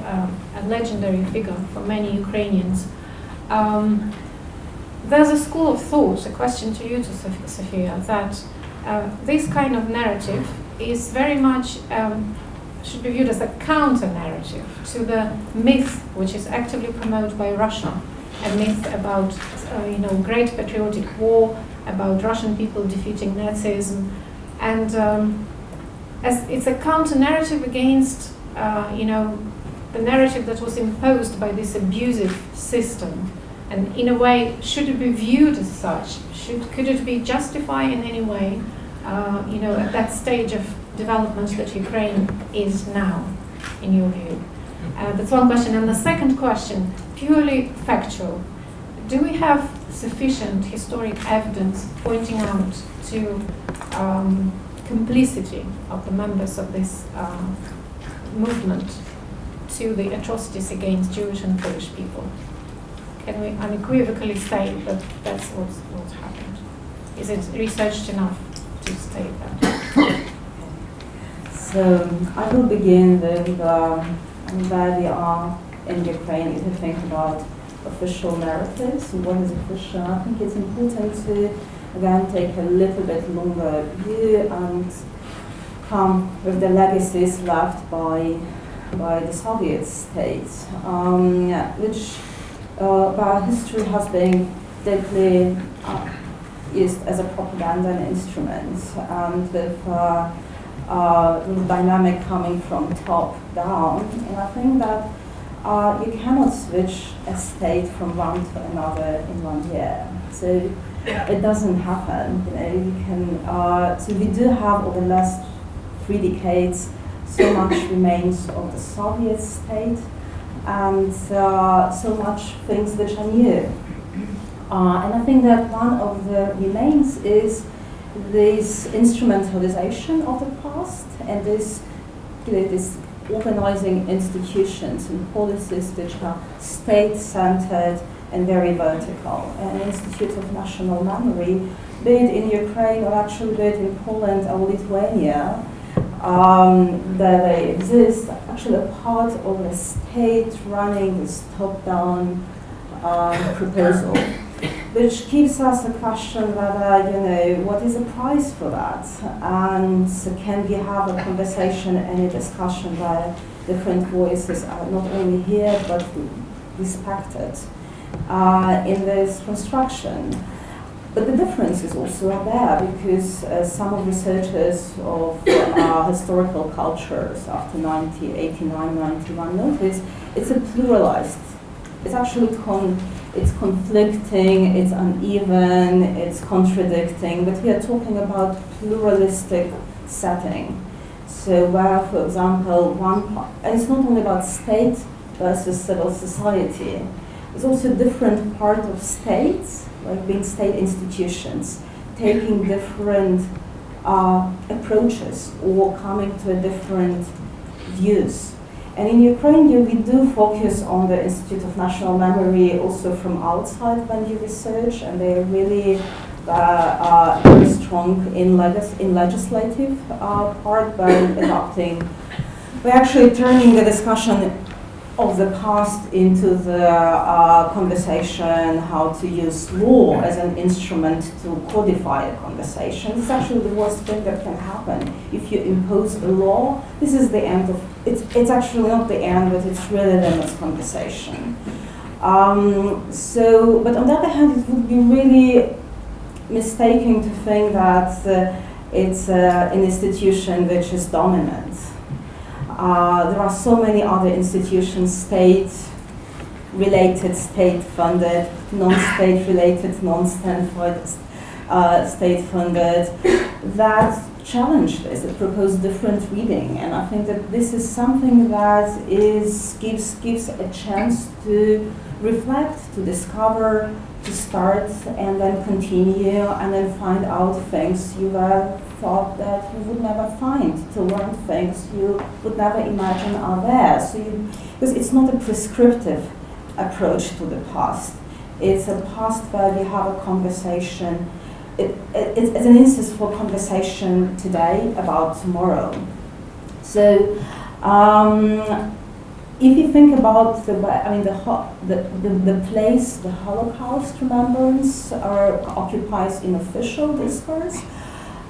a legendary figure for many Ukrainians. There's a school of thought, a question to you, Sofiya, that this kind of narrative is very much, should be viewed as a counter-narrative to the myth which is actively promoted by Russia, a myth about great patriotic war, about Russian people defeating Nazism, and as it's a counter-narrative against the narrative that was imposed by this abusive system. And in a way, should it be viewed as such? Could it be justified in any way, at that stage of development that Ukraine is now, in your view? That's one question. And the second question, purely factual. Do we have sufficient historic evidence pointing out to complicity of the members of this movement to the atrocities against Jewish and Polish people? Can we unequivocally say that that's what's happened? Is it researched enough to state that? So I will begin with where we are in Ukraine. If you think about official narratives, what is official, I think it's important to again take a little bit longer view and come with the legacies left by the Soviet state, which our history has been deeply used as a propaganda instrument, and with dynamic coming from top down. And I think that you cannot switch a state from one to another in 1 year. So it doesn't happen. You can. So we do have over the last 3 decades so much remains of the Soviet state, and so much things which are new. And I think that one of the remains is this instrumentalization of the past and this organizing institutions and policies which are state-centered and very vertical. An Institute of National Memory, be it in Ukraine or actually be it in Poland or Lithuania, that they exist, actually a part of the state running this top-down proposal, which gives us the question whether, what is the price for that? And can we have a conversation and a discussion where different voices are not only here but respected in this construction? But the differences also are there because some of researchers of historical cultures after 1989, 91 notice it's a pluralized. It's actually it's conflicting, it's uneven, it's contradicting, but we are talking about pluralistic setting. So where, for example, and it's not only about state versus civil society, there's also different part of states, like being state institutions, taking different approaches or coming to different views. And in Ukraine, we do focus on the Institute of National Memory also from outside when you research, and they are really very strong in legislative part by adopting. We're actually turning the discussion of the past into the conversation, how to use law as an instrument to codify a conversation. It's actually the worst thing that can happen. If you impose a law, this is the end of, it's actually not the end, but it's really the next conversation. But on the other hand, it would be really mistaken to think that it's an institution which is dominant. There are so many other institutions, state-related, state-funded, non-state-related, state-funded, that challenge this, that propose different reading. And I think that this is something that gives a chance to reflect, to discover, to start, and then continue, and then find out things you thought that you would never find, to learn things you would never imagine are there. Because it's not a prescriptive approach to the past. It's a past where we have a conversation. It's an instance for conversation today about tomorrow. So, if you think about the place the Holocaust remembrance occupies in official discourse,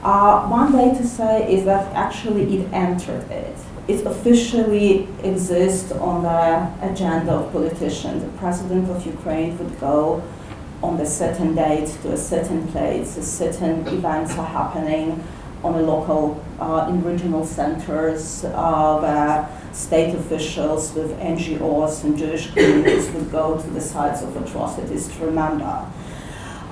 one way to say is that actually it entered it. It officially exists on the agenda of politicians. The president of Ukraine would go on a certain date to a certain place, certain events are happening on a local, in regional centers, where state officials with NGOs and Jewish communities would go to the sites of atrocities to remember.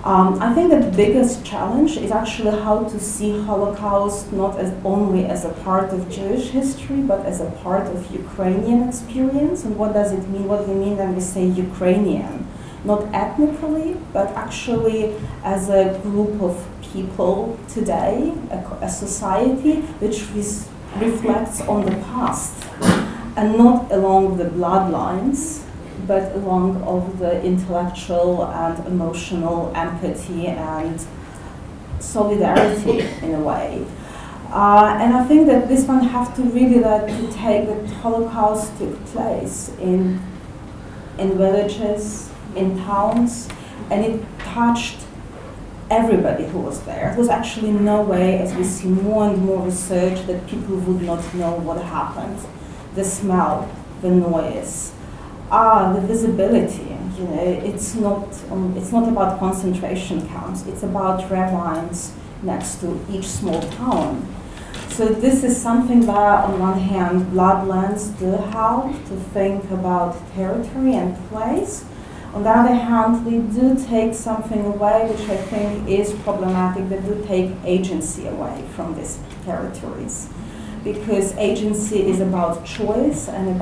I think that the biggest challenge is actually how to see Holocaust not as only as a part of Jewish history, but as a part of Ukrainian experience. And what does it mean? What do we mean when we say Ukrainian? Not ethnically, but actually as a group of people today, a society which reflects on the past, and not along the bloodlines, but along of the intellectual and emotional empathy and solidarity in a way. And I think that this one have to really to take the Holocaust took place in villages, in towns, and it touched everybody who was there. There was actually no way, as we see more and more research, that people would not know what happened. The smell, the noise, the visibility. You know, it's not about concentration camps. It's about red lines next to each small town. So this is something that, on one hand, bloodlands do help to think about territory and place. On the other hand, they do take something away, which I think is problematic. They do take agency away from these territories, because agency is about choice and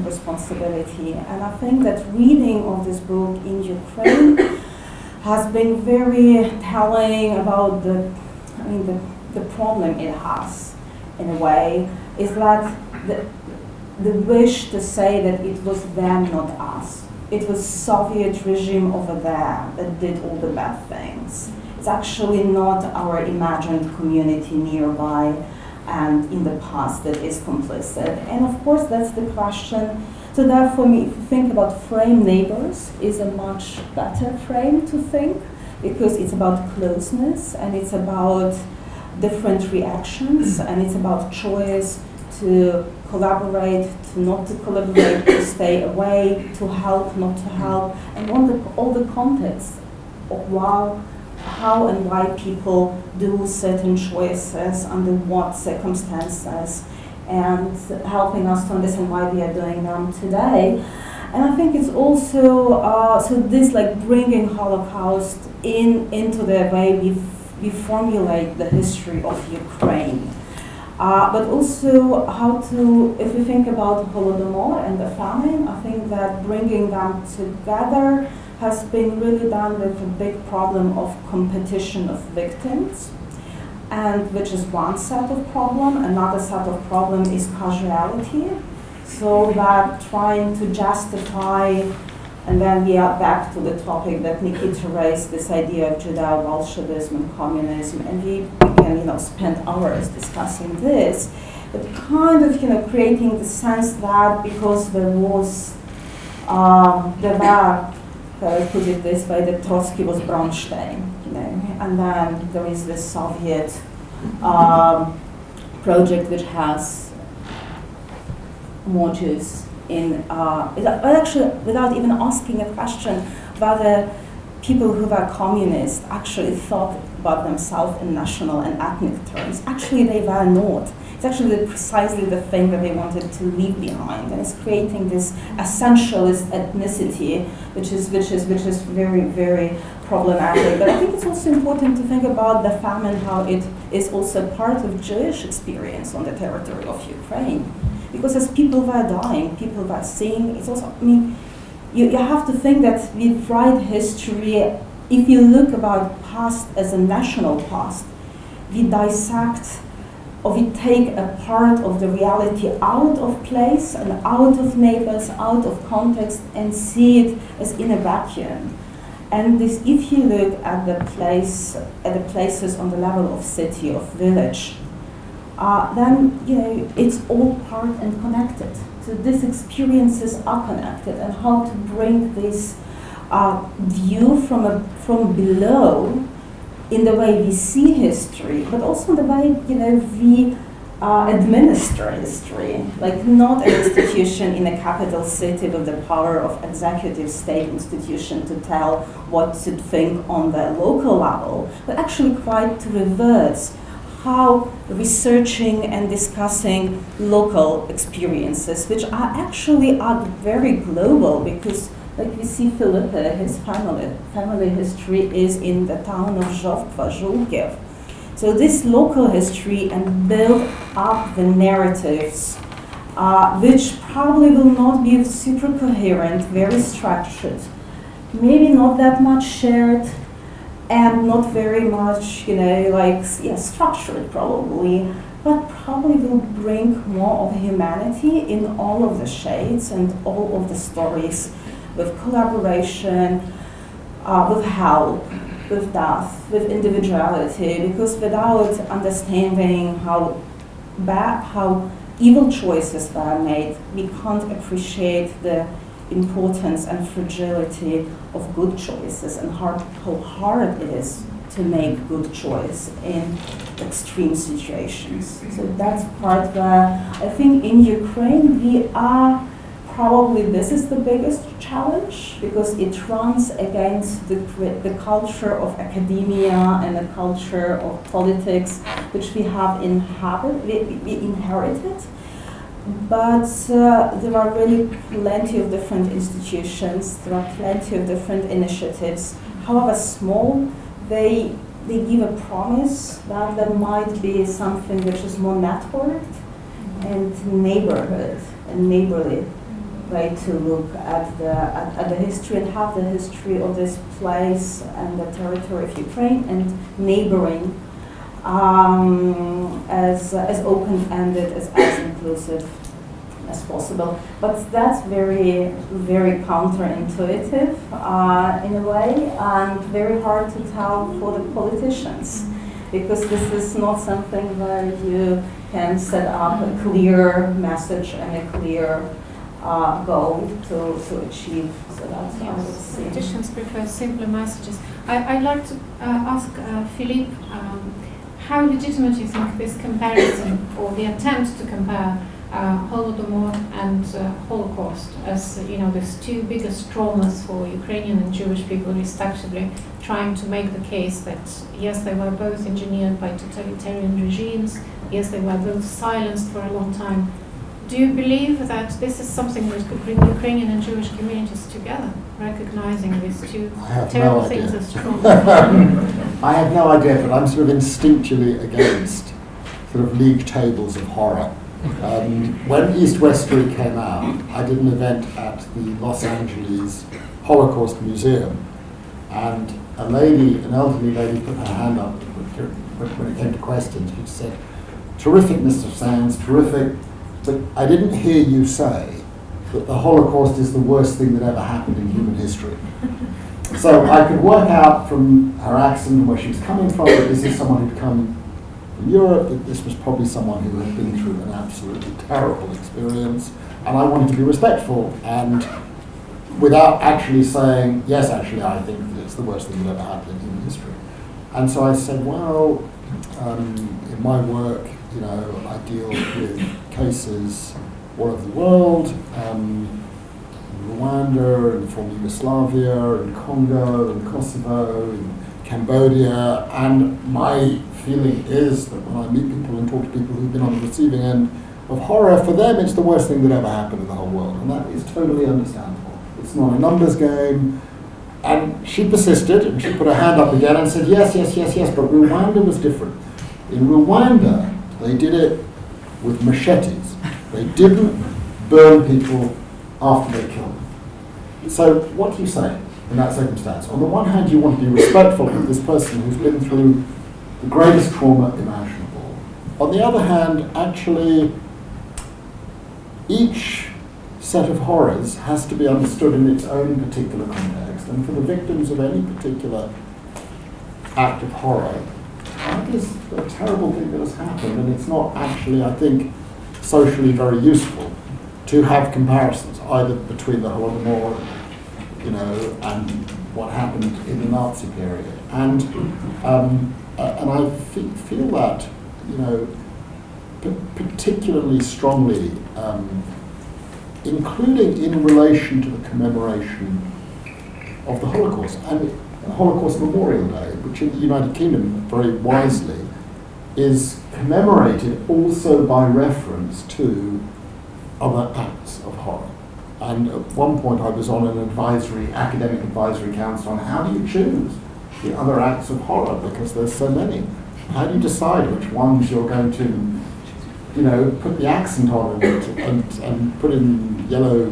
responsibility. And I think that reading of this book in Ukraine has been very telling about the problem it has, in a way, is that the wish to say that it was them, not us. It was Soviet regime over there that did all the bad things. It's actually not our imagined community nearby and in the past that is complicit. And of course, that's the question. So therefore, if you think about frame neighbors, is a much better frame to think, because it's about closeness and it's about different reactions and it's about choice to collaborate, to not to collaborate, to stay away, to help, not to help, and all the context of how and why people do certain choices, under what circumstances, and helping us to understand why we are doing them today. And I think it's also, so this bringing Holocaust into the way we formulate the history of Ukraine. But also how to, if we think about Holodomor and the famine, I think that bringing them together has been really done with a big problem of competition of victims, and which is one set of problem. Another set of problem is causality. So that trying to justify, and then we are back to the topic that Nikita raised, this idea of Judeo-Bolshevism and communism, and we can spend hours discussing this, but kind of, creating the sense that because there were, put it this way, that Trotsky was Bronstein, and then there is this Soviet project which has more Jews in, actually, without even asking a question, whether people who were communists actually thought about themselves in national and ethnic terms. Actually, they were not. It's actually precisely the thing that they wanted to leave behind, and it's creating this essentialist ethnicity, which is very, very problematic. But I think it's also important to think about the famine, how it is also part of Jewish experience on the territory of Ukraine, because as people were dying, people were seeing. It's also, you have to think that we write history. If you look about past as a national past, we dissect or we take a part of the reality out of place and out of neighbors, out of context, and see it as in a vacuum. And this, if you look at the places on the level of city, of village, then it's all part and connected. So these experiences are connected, and how to bring this view from below in the way we see history, but also in the way we administer history, like not an institution in a capital city with the power of executive state institution to tell what to think on the local level, but actually quite to reverse how researching and discussing local experiences, which are very global, because like we see Philippe, his family history is in the town of Zhovkva, Zhulkiv. So this local history and build up the narratives, which probably will not be super coherent, very structured, maybe not that much shared, and not very much, structured probably, but probably will bring more of humanity in all of the shades and all of the stories, with collaboration, with help, with death, with individuality, because without understanding how evil choices were made, we can't appreciate the importance and fragility of good choices and how hard it is to make good choice in extreme situations. So that's part where I think in Ukraine we are probably, this is the biggest challenge, because it runs against the culture of academia and the culture of politics, which we have we inherited. But there are really plenty of different institutions, there are plenty of different initiatives. However small, they give a promise that there might be something which is more networked and neighborhood and neighborly way to look at the history and have the history of this place and the territory of Ukraine and neighboring as open-ended, as inclusive as possible. But that's very, very counterintuitive in a way, and very hard to tell for the politicians, because this is not something where you can set up a clear message and a clear goal to achieve. So that's how I would say. Politicians prefer simpler messages. I'd like to ask Philippe, how legitimate do you think this comparison or the attempt to compare Holodomor and Holocaust as these two biggest traumas for Ukrainian and Jewish people respectively, trying to make the case that yes, they were both engineered by totalitarian regimes, yes, they were both silenced for a long time. Do you believe that this is something that could bring Ukrainian and Jewish communities together, recognizing these two terrible things as trauma? I have no idea, but I'm sort of instinctually against sort of league tables of horror. When East-West Street came out, I did an event at the Los Angeles Holocaust Museum, and an elderly lady put her hand up when it came to questions. She said, "Terrific, Mr. Sands, terrific. But I didn't hear you say that the Holocaust is the worst thing that ever happened in human history." So I could work out from her accent and where she was coming from that this is someone who'd come from Europe, that this was probably someone who had been through an absolutely terrible experience, and I wanted to be respectful, and without actually saying, yes, actually, I think that it's the worst thing that ever happened in human history. And so I said, well, in my work, you know, I deal with cases all over the world, in Rwanda, in former Yugoslavia, in Congo, in Kosovo, in Cambodia, and my feeling is that when I meet people and talk to people who've been on the receiving end of horror, for them it's the worst thing that ever happened in the whole world, and that is totally understandable. It's not a numbers game. And she persisted, and she put her hand up again and said, yes, but Rwanda was different. In Rwanda, they did it with machetes. They didn't burn people after they killed them. So what do you say in that circumstance? On the one hand, you want to be respectful of this person who's been through the greatest trauma imaginable. On the other hand, actually, each set of horrors has to be understood in its own particular context, and for the victims of any particular act of horror, that is a terrible thing that has happened, and it's not actually, I think, socially very useful to have comparisons either between the Holodomor, you know, and what happened in the Nazi period, and I feel that, you know, particularly strongly. Including in relation to the commemoration of the Holocaust and the Holocaust Memorial Day, which in the United Kingdom, very wisely, is commemorated also by reference to other acts of horror. And at one point I was on an academic advisory council on how do you choose the other acts of horror, because there's so many. How do you decide which ones you're going to, you know, put the accent on and put in yellow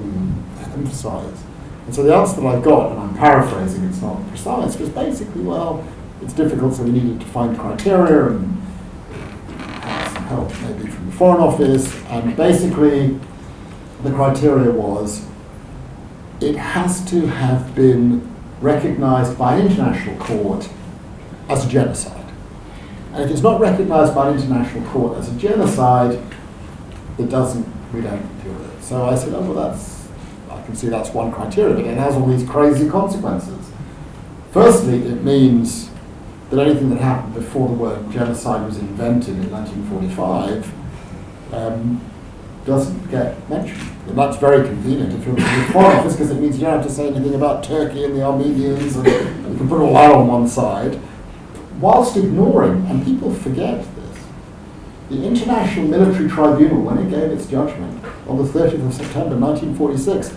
emphasize? And so the answer that I got, and I'm paraphrasing, it's not precise, was basically, well, it's difficult, so we needed to find criteria and have some help maybe from the Foreign Office, and basically the criteria was it has to have been recognized by an international court as a genocide. And if it's not recognised by an international court as a genocide, we don't do it. So I said, oh, well, I can see that's one criteria, but it has all these crazy consequences. Firstly, it means that anything that happened before the word genocide was invented in 1945 doesn't get mentioned. And that's very convenient if you're in the Foreign Office, because it means you don't have to say anything about Turkey and the Armenians, and you can put all that on one side. Whilst ignoring, and people forget this, the International Military Tribunal, when it gave its judgment on the 30th of September 1946,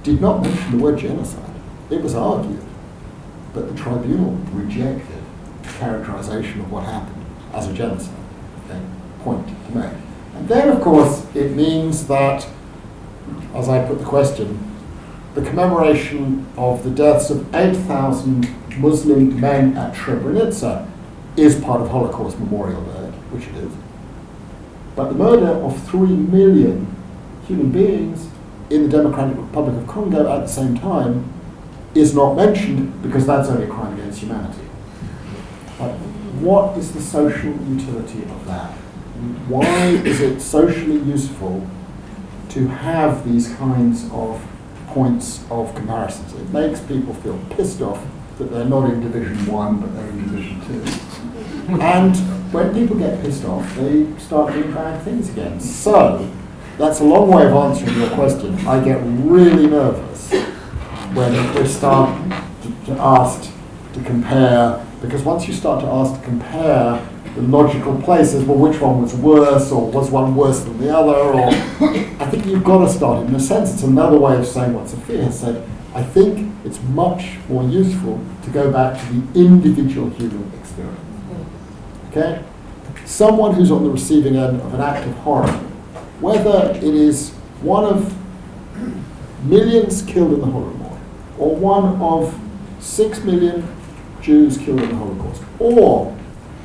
did not mention the word genocide. It was argued, but the tribunal rejected the characterization of what happened as a genocide. Okay, point to make. And then, of course, it means that, as I put the question, the commemoration of the deaths of 8,000 Muslim men at Srebrenica is part of Holocaust Memorial Day, which it is. But the murder of 3 million human beings in the Democratic Republic of Congo at the same time is not mentioned, because that's only a crime against humanity. But what is the social utility of that? Why is it socially useful to have these kinds of points of comparisons? It makes people feel pissed off that they're not in Division 1, but they're in Division 2. And when people get pissed off, they start doing bad things again. So, that's a long way of answering your question. I get really nervous when we start to ask to compare, because once you start to ask to compare the logical places, well, which one was worse, or was one worse than the other, or I think you've got to start. In a sense, it's another way of saying what Sofiya has said. I think it's much more useful to go back to the individual human experience. Okay? Someone who's on the receiving end of an act of horror, whether it is one of millions killed in the Holodomor, or one of 6 million Jews killed in the Holocaust, or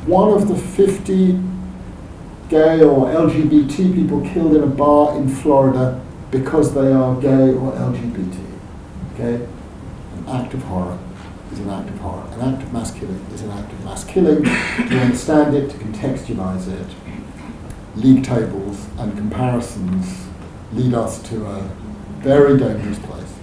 one of the 50 gay or LGBT people killed in a bar in Florida because they are gay or LGBT. Okay? An act of horror. is an act of horror. An act of mass killing is an act of mass killing. To understand it, to contextualize it, league tables and comparisons lead us to a very dangerous place.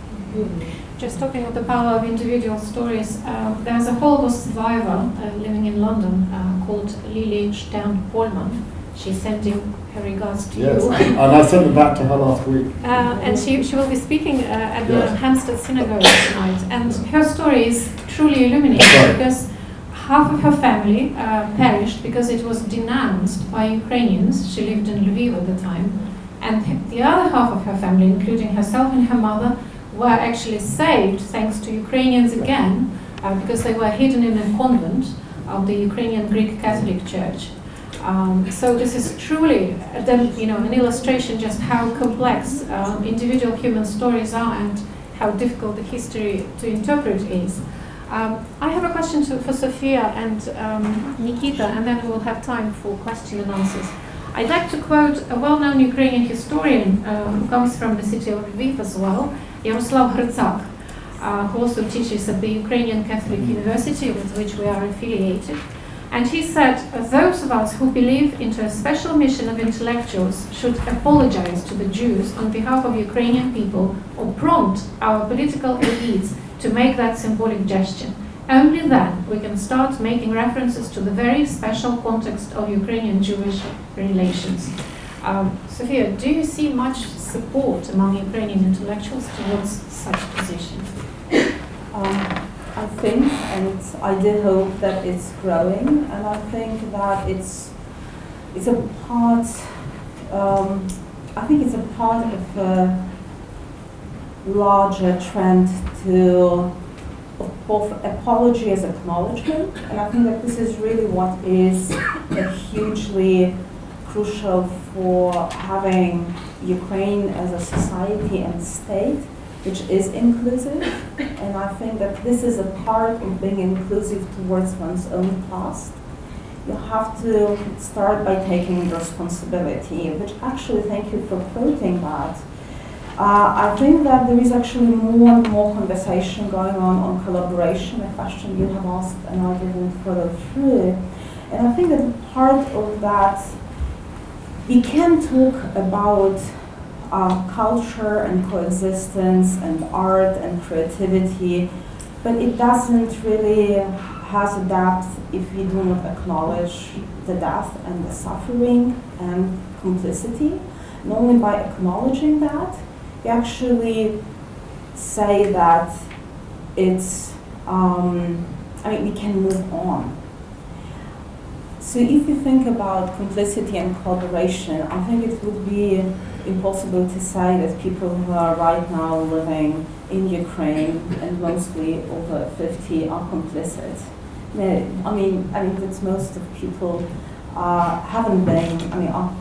Just talking of the power of individual stories, there's a Holocaust survivor living in London called Lily Stern-Polman. She's sending her regards to Yes, you. and I sent it back to her last week. And she will be speaking at the Yes. Hampstead Synagogue tonight. And her story is truly illuminating Right. because half of her family perished because it was denounced by Ukrainians. She lived in Lviv at the time. And the other half of her family, including herself and her mother, were actually saved thanks to Ukrainians again, because they were hidden in a convent of the Ukrainian Greek Catholic Church. So this is truly, an illustration just how complex individual human stories are and how difficult the history to interpret is. I have a question for Sofiya and Nikita, and then we'll have time for question and answers. I'd like to quote a well-known Ukrainian historian who comes from the city of Lviv as well, Yaroslav Hrytsak, who also teaches at the Ukrainian Catholic University with which we are affiliated. And he said, those of us who believe into a special mission of intellectuals should apologize to the Jews on behalf of Ukrainian people or prompt our political elites to make that symbolic gesture. Only then we can start making references to the very special context of Ukrainian-Jewish relations. Sofiya, do you see much support among Ukrainian intellectuals towards such position? I think, and I did hope that it's growing, and I think that it's a part. I think it's a part of a larger trend to both apology as acknowledgement, and I think that this is really what is hugely crucial for having Ukraine as a society and state, which is inclusive. And I think that this is a part of being inclusive towards one's own past. You have to start by taking responsibility, which actually, thank you for quoting that. I think that there is actually more and more conversation going on collaboration, a question you have asked and I didn't follow through. And I think that part of that, we can talk about culture and coexistence and art and creativity, but it doesn't really has a depth if we do not acknowledge the death and the suffering and complicity. And only by acknowledging that, we actually say that it's, we can move on. So if you think about complicity and collaboration, I think it would be impossible to say that people who are right now living in Ukraine and mostly over 50 are complicit. No, I mean that most of people haven't been, are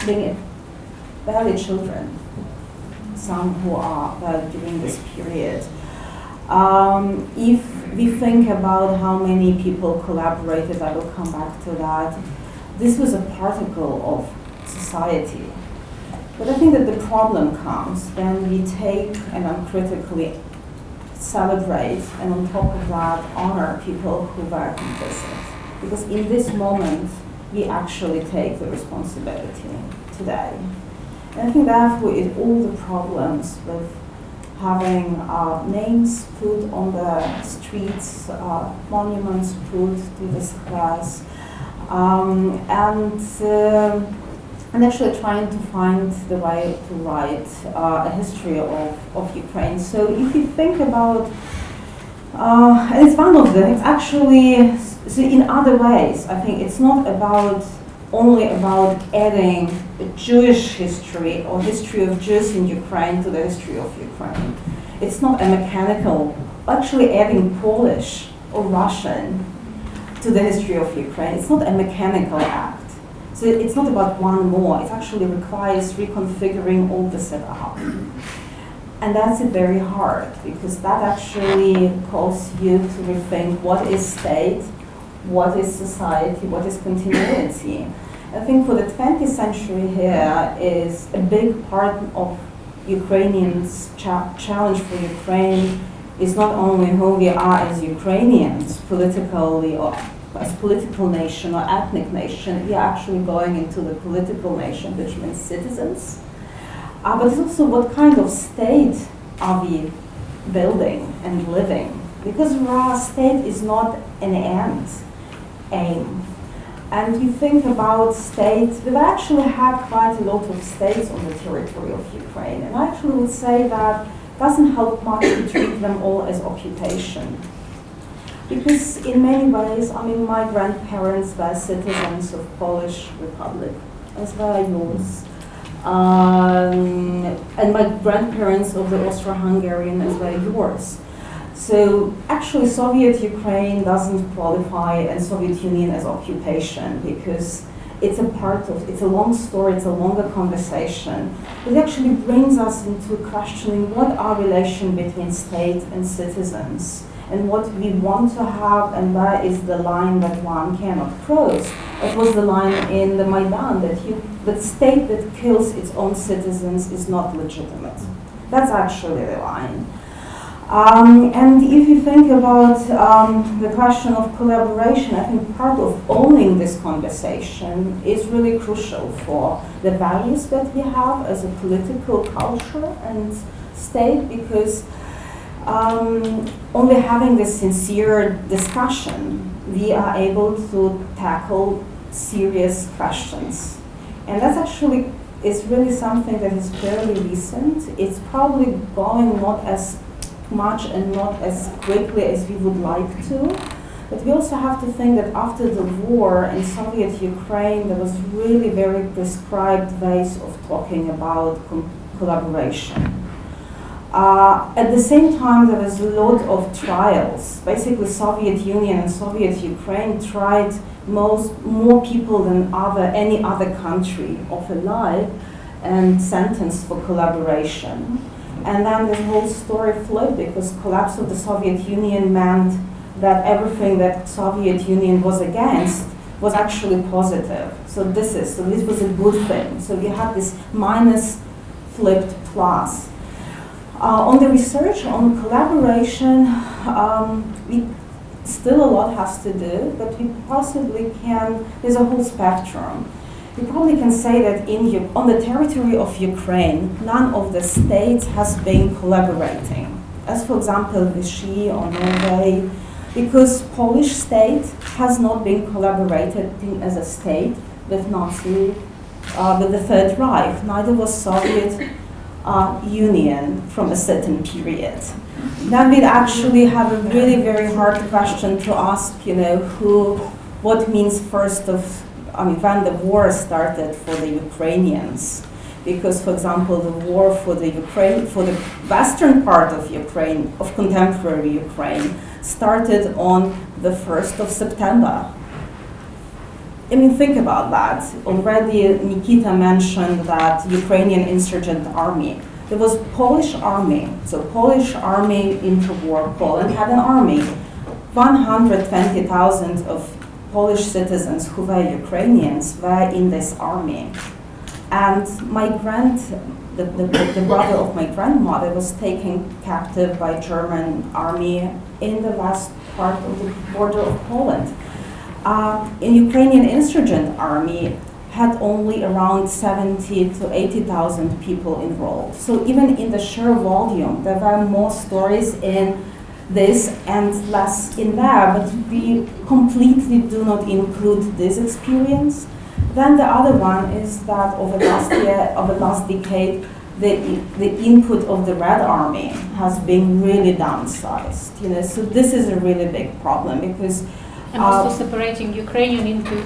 being barely children, some who are during this period. If we think about how many people collaborated, I will come back to that, this was a particle of society. But I think that the problem comes when we take and uncritically celebrate and on top of that honor people who were complicit. Because in this moment, we actually take the responsibility today. And I think therefore all the problems with having names put on the streets, monuments put to the squares, and actually trying to find the way to write a history of Ukraine. So if you think about, and it's one of them, it's actually, so in other ways, I think it's not only about adding a Jewish history or history of Jews in Ukraine to the history of Ukraine. It's not a mechanical, actually adding Polish or Russian to the history of Ukraine. It's not a mechanical act. So it's not about one more. It actually requires reconfiguring all the setup. And that's very hard because that actually calls you to rethink what is state, what is society, what is continuity. I think for the 20th century here is a big part of Ukrainians' challenge for Ukraine is not only who we are as Ukrainians, politically or as political nation or ethnic nation, we are actually going into the political nation, which means citizens. But it's also what kind of state are we building and living? Because our state is not an end, aim. And you think about states, we've actually had quite a lot of states on the territory of Ukraine. And I actually would say that it doesn't help much to treat them all as occupation. Because in many ways, I mean, my grandparents were citizens of Polish Republic, as were yours. And my grandparents of the Austro-Hungarian as were yours. So actually Soviet Ukraine doesn't qualify and Soviet Union as occupation because it's a part of, it's a long story, it's a longer conversation. It actually brings us into questioning what our relation between state and citizens and what we want to have and where is the line that one cannot cross. That was the line in the Maidan, that the state that kills its own citizens is not legitimate. That's actually the line. And if you think about the question of collaboration, I think part of owning this conversation is really crucial for the values that we have as a political culture and state, because only having this sincere discussion, we are able to tackle serious questions. And that's actually is really something that is fairly recent. It's probably going not as much and not as quickly as we would like to. But we also have to think that after the war in Soviet Ukraine, there was really very prescribed ways of talking about collaboration. At the same time, there was a lot of trials. Basically, Soviet Union and Soviet Ukraine tried more people than any other country of alive and sentenced for collaboration. And then the whole story flipped because collapse of the Soviet Union meant that everything that Soviet Union was against was actually positive. So this was a good thing. So we had this minus flipped plus. On the research on collaboration, still a lot has to do, but we possibly can, there's a whole spectrum. We probably can say that on the territory of Ukraine, none of the states has been collaborating. As for example, Vichy or Norway, because Polish state has not been collaborating as a state with Nazi, with the Third Reich. Neither was Soviet Union from a certain period. Then we'd actually have a really very hard question to ask, what means when the war started for the Ukrainians. Because, for example, the war for the western part of Ukraine, of contemporary Ukraine, started on the 1st of September. I mean, think about that. Already Nikita mentioned that Ukrainian insurgent army. There was Polish army. So Polish army interwar, Poland had an army. 120,000 of Polish citizens who were Ukrainians were in this army. And the brother of my grandmother was taken captive by German army in the west part of the border of Poland. In Ukrainian insurgent army had only around 70 to 80,000 people enrolled. So even in the sheer volume, there were more stories in this and less in there, but we completely do not include this experience. Then the other one is that over the last decade, the input of the Red Army has been really downsized. So this is a really big problem because. And also separating Ukrainian input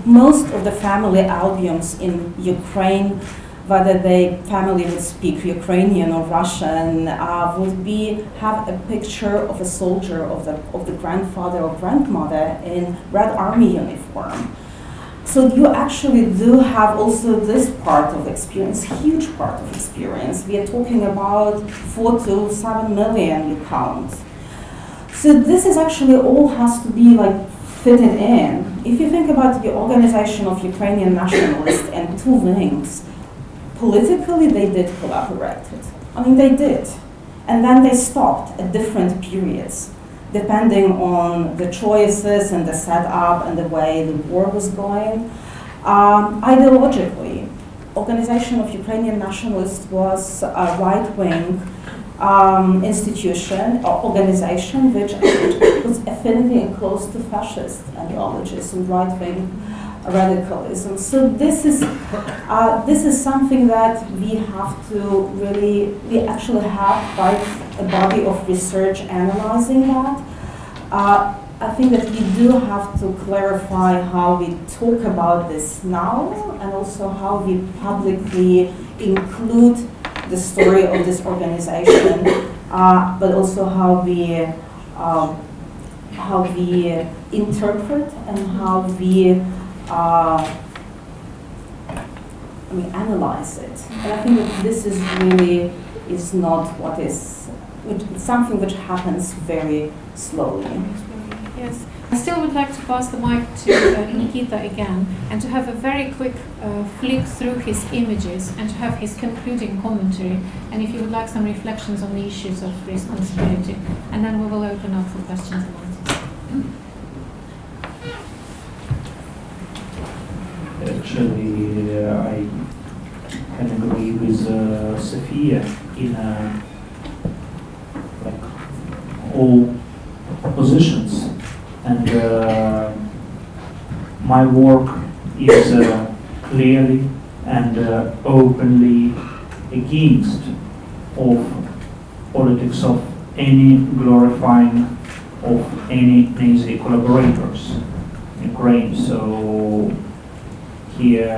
most of the family albums in Ukraine, whether the family would speak Ukrainian or Russian, would have a picture of a soldier of the grandfather or grandmother in Red Army uniform. So you actually do have also this part of experience, huge part of experience. We are talking about 4 to 7 million, you count. So this is actually all has to be fitted in. If you think about the organization of Ukrainian nationalists and two wings, politically they did collaborate. I mean, they did. And then they stopped at different periods, depending on the choices and the setup and the way the war was going. Ideologically, Organization of Ukrainian Nationalists was a right-wing institution or organization which was affinity and close to fascist ideologies and right-wing radicalism. So this is something that we have to really, we actually have quite a body of research analyzing that. I think that we do have to clarify how we talk about this now and also how we publicly include the story of this organization, but also how we interpret and how we analyze it. And I think that this is really is not what is, it's something which happens very slowly. Yes. I still would like to pass the mic to Nikita again and to have a very quick flick through his images and to have his concluding commentary, and if you would like some reflections on the issues of responsibility, and then we will open up for questions and answers. Actually, I can agree with Sofiya in all positions, and my work is clearly and openly against of politics of any glorifying of any Nazi collaborators in Ukraine. So here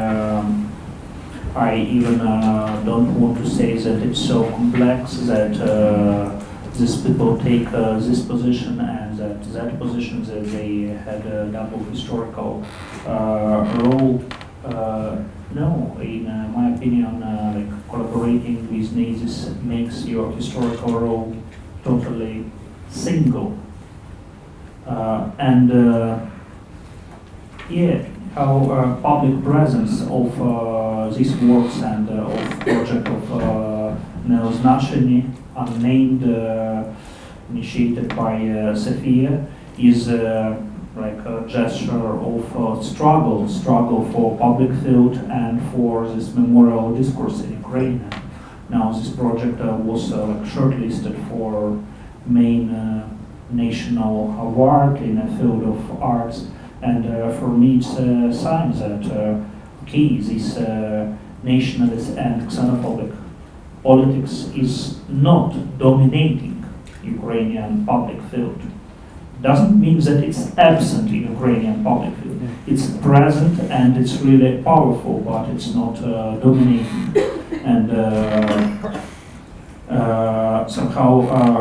I even don't want to say that it's so complex that these people take this position and that position that they had a double historical role. No, in my opinion, like collaborating with Nazis makes your historical role totally single. How public presence of these works and of project of Neoznaczenie, unnamed, initiated by Sofiya, is like a gesture of struggle for public field and for this memorial discourse in Ukraine. Now this project was shortlisted for main national award in a field of arts, and for me it's a sign that this nationalist and xenophobic politics is not dominating Ukrainian public field. Doesn't mean that it's absent in Ukrainian public field. It's present and it's really powerful, but it's not dominating. And somehow,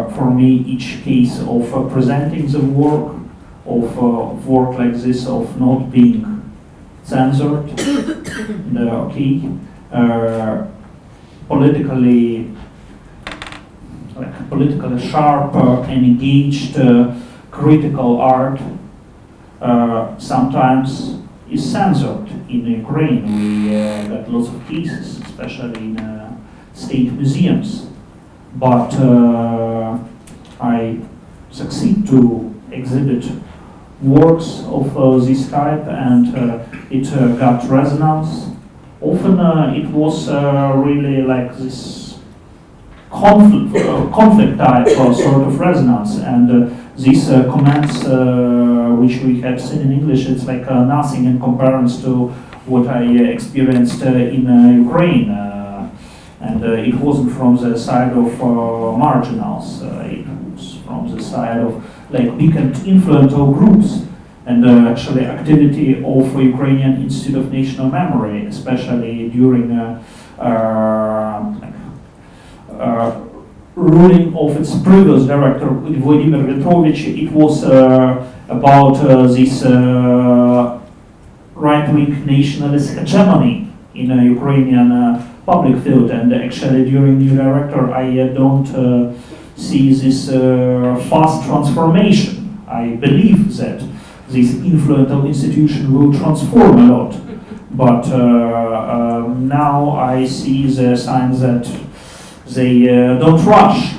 for me, each case of presenting the work, of work like this, of not being censored, politically sharp and engaged critical art sometimes is censored in Ukraine. We got lots of cases, especially in state museums. But I succeed to exhibit works of this type, and it got resonance. Often it was really like this conflict type sort of resonance, and these comments which we have seen in English, it's like nothing in comparison to what I experienced in Ukraine. And it wasn't from the side of marginals, it was from the side of like big and influential groups, and actually activity of Ukrainian Institute of National Memory, especially during ruling of its previous director, Vladimir Petrovich. It was about this right-wing nationalist hegemony in Ukrainian public field, and actually during new director I don't see this fast transformation. I believe that this influential institution will transform a lot, but now I see the signs that they don't rush.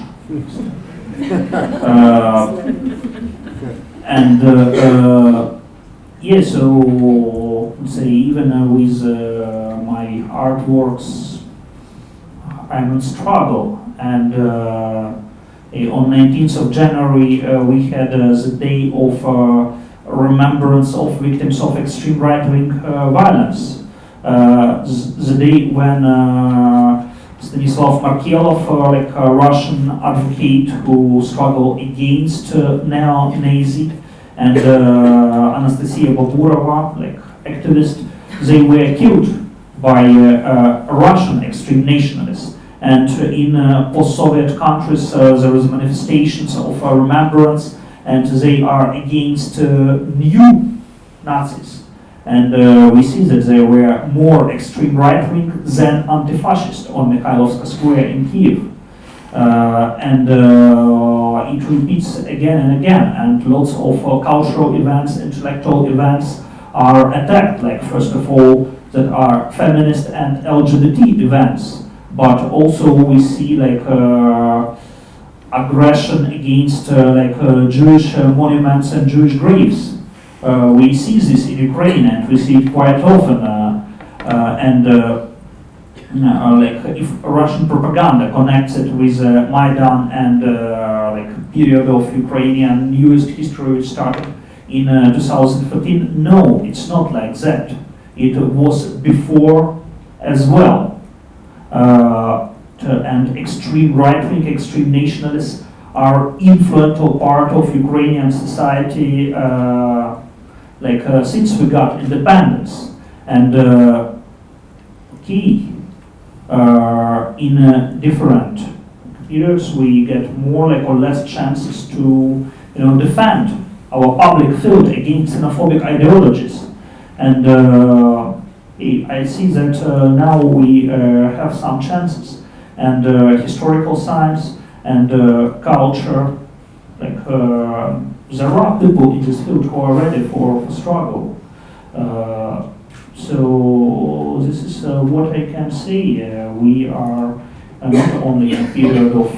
And yeah, so let's say even with my artworks, I'm in struggle. And on 19th of January, we had the day of remembrance of victims of extreme right-wing violence. The day when Stanislav Markelov, like a Russian advocate who struggled against neo-Nazi, and Anastasia Baburova, like activist, they were killed by Russian extreme nationalists. And in post-Soviet countries, there is manifestations of remembrance, and they are against new Nazis. And we see that there were more extreme right-wing than anti-fascist on Mikhailovska Square in Kiev. And it repeats again and again, and lots of cultural events, intellectual events are attacked, like first of all, that are feminist and LGBT events, but also we see like aggression against Jewish monuments and Jewish graves. We see this in Ukraine, and we see it quite often. Like if Russian propaganda connects it with Maidan and like period of Ukrainian newest history which started in 2014, no, it's not like that. It was before as well. And extreme right-wing, extreme nationalists are influential part of Ukrainian society since we got independence. And in different periods we get more or less chances to defend our public field against xenophobic ideologies. And I see that now we have some chances, and historical science and culture, there are people in this field who are ready for struggle. So this is what I can say. We are not only in a period of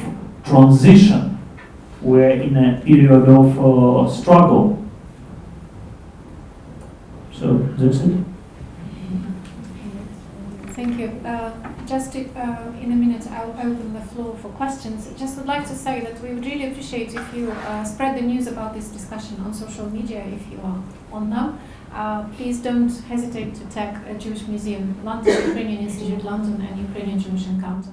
transition, we're in a period of struggle. So that's it. Thank you. Just in a minute, I'll open the floor for questions. Just would like to say that we would really appreciate if you spread the news about this discussion on social media if you are on now. Please don't hesitate to tag Jewish Museum London, Ukrainian Institute London, and Ukrainian-Jewish Encounter.